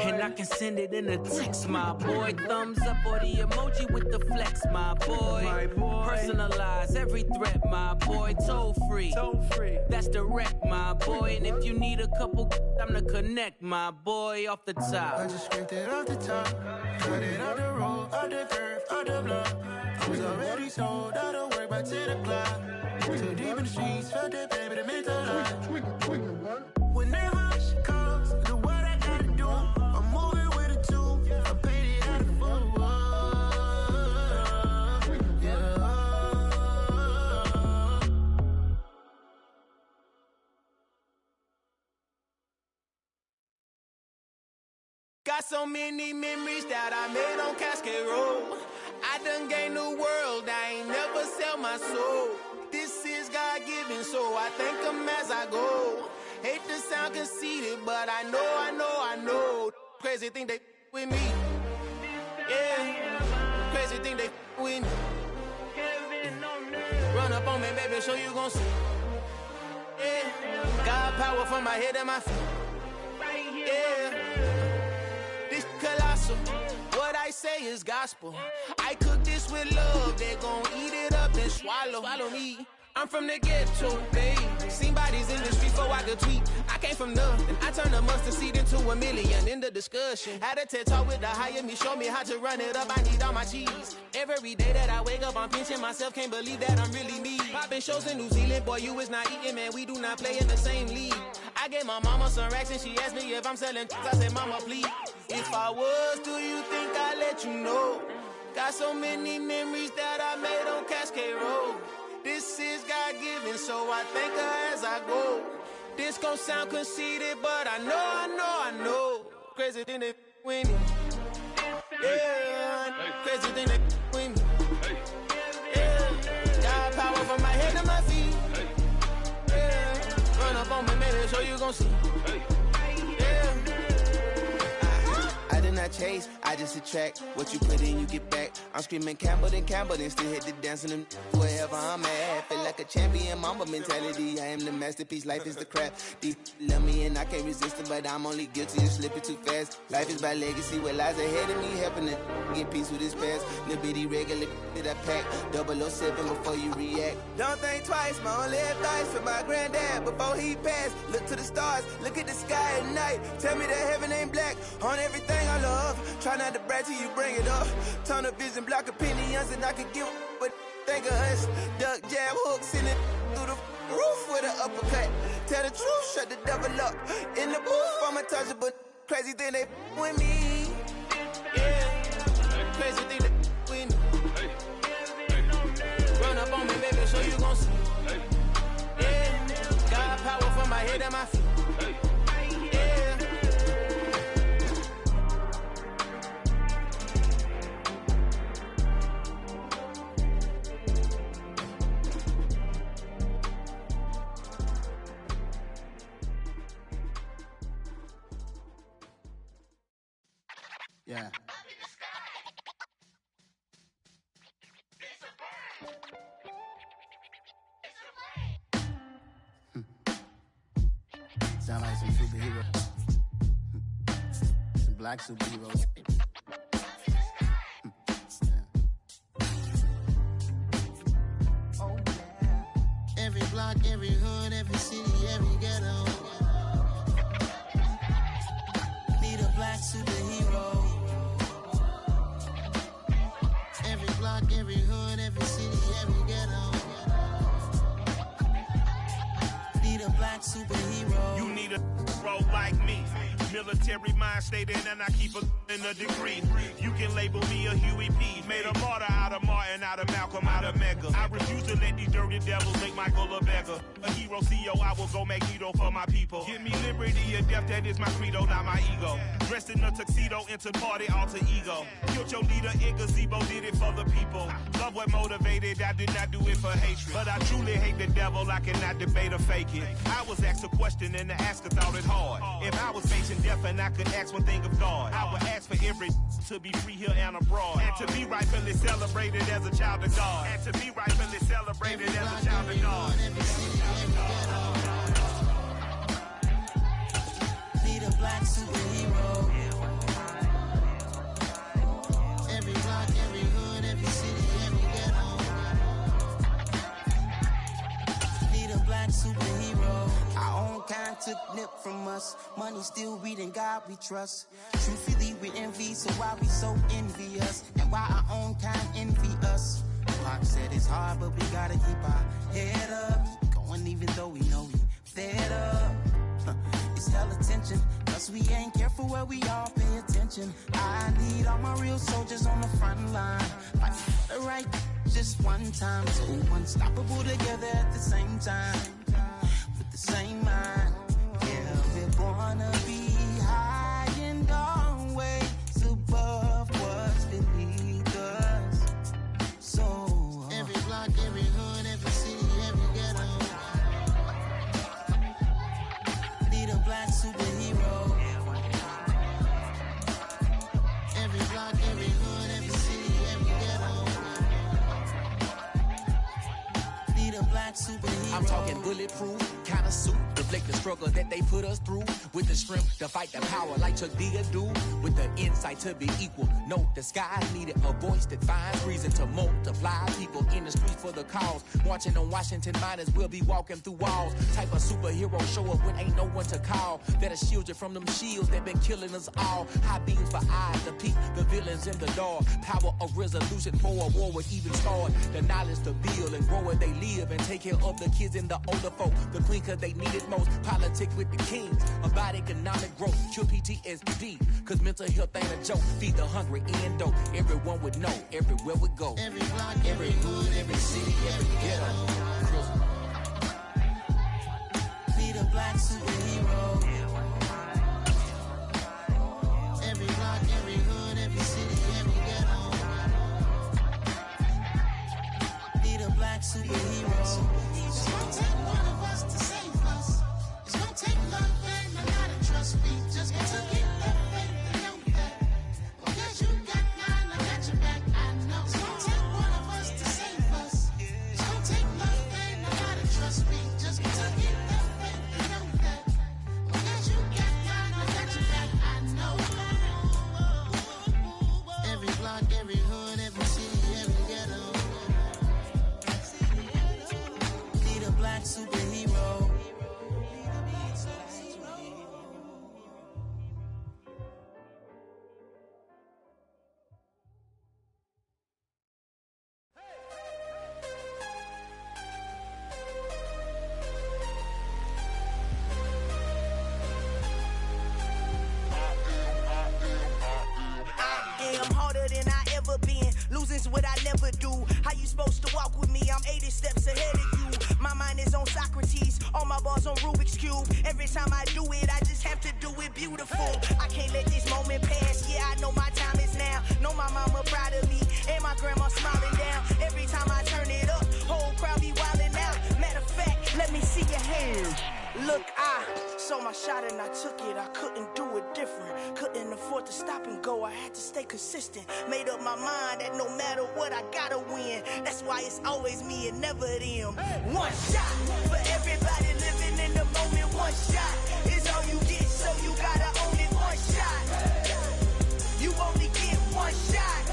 And I can send it in a text, my boy. Thumbs up or the emoji with the flex, my boy. Personalize every threat, my boy. Toll free. That's direct, my boy. And if you need a couple, I'm the connect, my boy. Off the top. I just scraped it off the top. Cut it out the road, out the curve, out the block. I was already sold out of work by 10 o'clock. Too deep in the streets, felt that baby, the mental lie. Whenever she calls, do what I gotta do. I'm moving with a two. I paid it out of full. Got so many memories that I made on Cascade Road. I done gained the world, I ain't never sell my soul. This is God-given, so I thank him as I go. Hate to sound conceited, but I know. Crazy thing they with me. Yeah, crazy thing they with me. Run up on me, baby, show you gon' see. Yeah, God power from my head and my feet. Yeah. This colossal, what I say is gospel. I cook this with love, they gon' eat it up and swallow me. I'm from the ghetto, babe. Seen bodies in the street before I could tweet. I came from nothing, I turned a mustard seed into a million. In the discussion, had a TED talk with the higher me, show me how to run it up. I need all my cheese. Every day that I wake up, I'm pinching myself. Can't believe that I'm really me. Popping shows in New Zealand, boy, you is not eating, man. We do not play in the same league. I gave my mama some racks and she asked me if I'm selling. I said, mama, please. If I was, do you think I'd let you know? Got so many memories that I made on Cascade Road. This is God-given, so I thank her as I go. This gon' sound conceited, but I know. Crazy thing they with me. Yeah, crazy thing they with me. Yeah, got power from my head to my feet. Yeah, run up on me, maybe so you gon' see. Yeah. I did not chase, I just attract. What you put in, you get back. I'm screaming Campbell, then still hit the dance and wherever I'm at. Feel like a champion, mamba mentality. I am the masterpiece, life is the crap. Deep love me and I can't resist it, but I'm only guilty of slipping too fast. Life is by legacy, what lies ahead of me, helping to get peace with his past. Little bitty regular that I pack, 007 before you react. Don't think twice, my only advice for my granddad before he passed. Look to the stars, look at the sky at night. Tell me that heaven ain't black on everything I love. Try not to brag till you bring it up. Tunnel vision, block opinions, and I could give but think of us. Duck jab hooks in it through the roof with an uppercut. Tell the truth, shut the devil up. In the booth, I'm untouchable. Crazy thing they with me. Yeah, crazy thing they with me. Run up on me, baby, so you gon' see. Yeah, got power from my head and my feet. Yeah. Yeah. Sound like some superheroes. Some black superheroes. Oh, yeah. Every block, every hood, every city, every ghetto. Need a black superhero. Every block, every hood, every city, every ghetto. Need a black superhero. You need a role like me. Military mind stated, and I keep in a degree. You can label me a Huey P. Made a martyr out of Martin, out of Malcolm, out of Mega. I refuse to let these dirty devils make Michael a beggar. A hero CEO, I will go Magneto for my people. Give me liberty or death, that is my credo, not my ego. Dressed in a tuxedo, into party, alter ego. Killed your leader in gazebo, did it for the people. Love what motivated, I did not do it for hatred. But I truly hate the devil, I cannot debate or fake it. I was asked a question and the asker thought it hard. If I was facing death and I could ask one thing of God, I would ask for every to be free here and abroad, and to be rightfully celebrated as a child of God, and to be rightfully celebrated as a child of God. Need a black superhero. Every block, every hood, every city, every ghetto. Need a black superhero. Our own kind took nip from us. Money still reading God we trust. Truthfully we envy, so why we so envious? And why our own kind envy us? Pac said it's hard, but we gotta keep our head up. Keep going even though we know we fed up. It's hella tension, cause we ain't careful where we all pay attention. I need all my real soldiers on the front line. Fight for the right just one time. So unstoppable together at the same time. With the same mind. Yeah, we're gonna be high and always above what's beneath us. So every block, every hood, every city, every ghetto. Need a black superhero. Every block, every hood, every city, every ghetto. Need a black superhero. I'm talking bulletproof kind of suit, reflect the struggle that they put us through, with the strength to fight the power like Chuck D do, with the insight to be equal. No disguise needed, a voice that finds reason to multiply. People in the streets for the cause, marching on Washington miners will be walking through walls. Type of superhero show up when ain't no one to call, that'll shield you from them shields that been killing us all. High beams for eyes to peek the villains in the dark. Power of resolution for a war would even start. The knowledge to build and grow where they live and take care of the kids and the older folk. The queen cause they need it most. Politics with the kings about economic growth. Cure PTSD cause mental health ain't a joke. Feed the hungry and dope. Everyone would know everywhere we go. Every block, every hood, every city, every ghetto. Need a black superhero. Every block, every hood, every city, every ghetto. Need a black superhero. It's gonna take one of us to save us. It's gonna take love and a lot of trust. We just got to get that faith and know that. Because you got mine, I got your back, I know. It's gonna take one of us to save us. It's gonna take love and a lot of trust. We just got to get that faith and know that. Because you got mine, I got your back, I know. Every block, every hood, every city, every ghetto. Need a black superhero. I am harder than I ever been. Losing's what I never do. How you supposed to walk with me? I'm 80 steps ahead of you. My mind is on Socrates. All my bars on Rubik's Cube. Every time I do it, I just have to do it beautiful. I can't let this moment pass. Yeah, I know my time is now. Know my mama proud of me. And my grandma smiling down. Every time I turn it up, whole crowd be wildin' out. Matter of fact, Let me see your hands. Look, I saw my shot and I took it. I couldn't do it different. Couldn't afford to stop and go. I had to stay consistent. Made up my mind that no matter what, I gotta win. That's why it's always me and never them. One shot for everybody living in the moment. One shot is all you get, so you gotta own it. One shot. You only get one shot.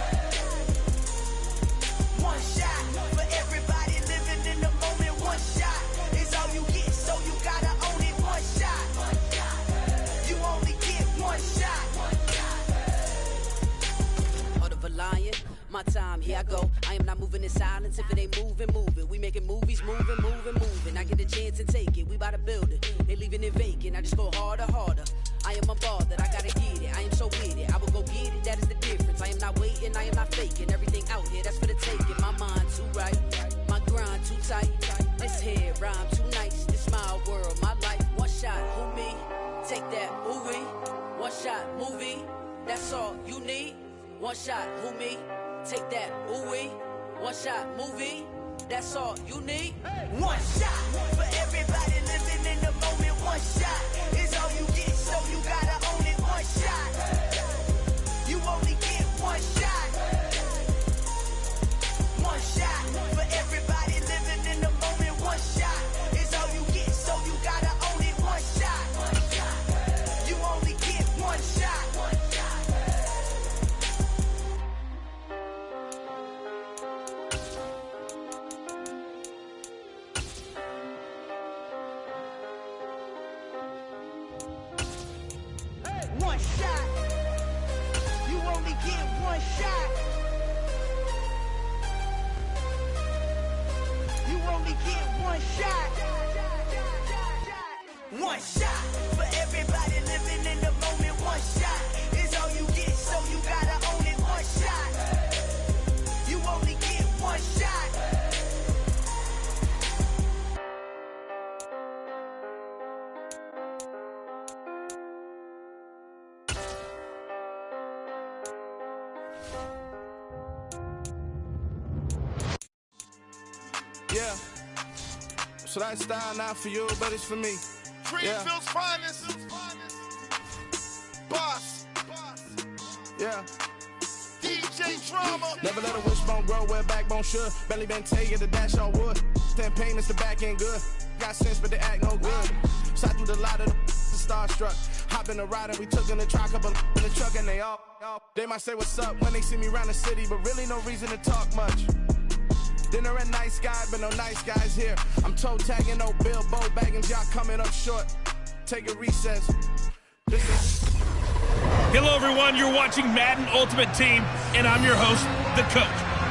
One shot for everybody living in the moment. One shot is all you get, so you gotta own it. One shot. You only get one shot. Heart of a lion, my time, here I go. I am not moving in silence. If it ain't moving, move it. We making movies, moving. I get a chance and take it. We bout to build it. Ain't leaving it vacant. I just go harder. I am a ball that I gotta get it. I am so with it. I will go get it. That is the difference. I am not waiting. I am not faking. Everything out here, that's for the taking. My mind too right. My grind too tight. This head rhyme too nice. This my world, my life. One shot, who me? Take that, movie. One shot, movie. That's all you need. One shot, who me? Take that, ooh-wee. One shot, movie. That's all you need. One shot for everybody living in the moment. One shot is all you get, so you gotta own it. One shot. You only get one shot. One shot for everybody living in the moment. One shot is all you get, so you gotta own it. One shot. You only get one shot. One shot. You only get one shot. You only get one shot. One shot for everybody living in the moment. One shot is all you get, so you gotta own it. One shot. You only get one shot. Yeah. So that style not for you, but it's for me. Greenfield's finest. Boss. Yeah. DJ Drama. Never let a wishbone grow where backbone should. Belly been taking the dash on wood. 10 payments, the back end good. Got sense, but they act no good. Shot through the lot of the starstruck. Hop in the ride and we took in the truck, couple in the truck, and they all. They might say what's up when they see me around the city, but really no reason to talk much. Dinner a nice guy, but no nice guys here. I'm toe tagging, no Bilbo Baggins, y'all coming up short. Take a recess. Hello, everyone. You're watching Madden Ultimate Team, and I'm your host, the coach.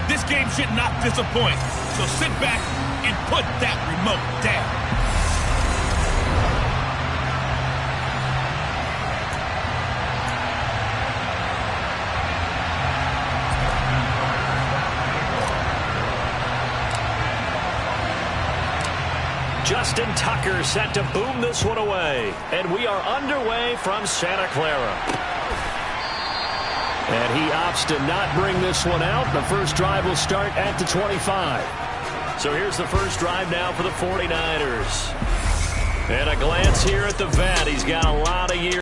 This game should not disappoint, so sit back and put that remote down. Justin Tucker set to boom this one away. And we are underway from Santa Clara. And he opts to not bring this one out. The first drive will start at the 25. So here's the first drive now for the 49ers. And a glance here at the vet. He's got a lot of years.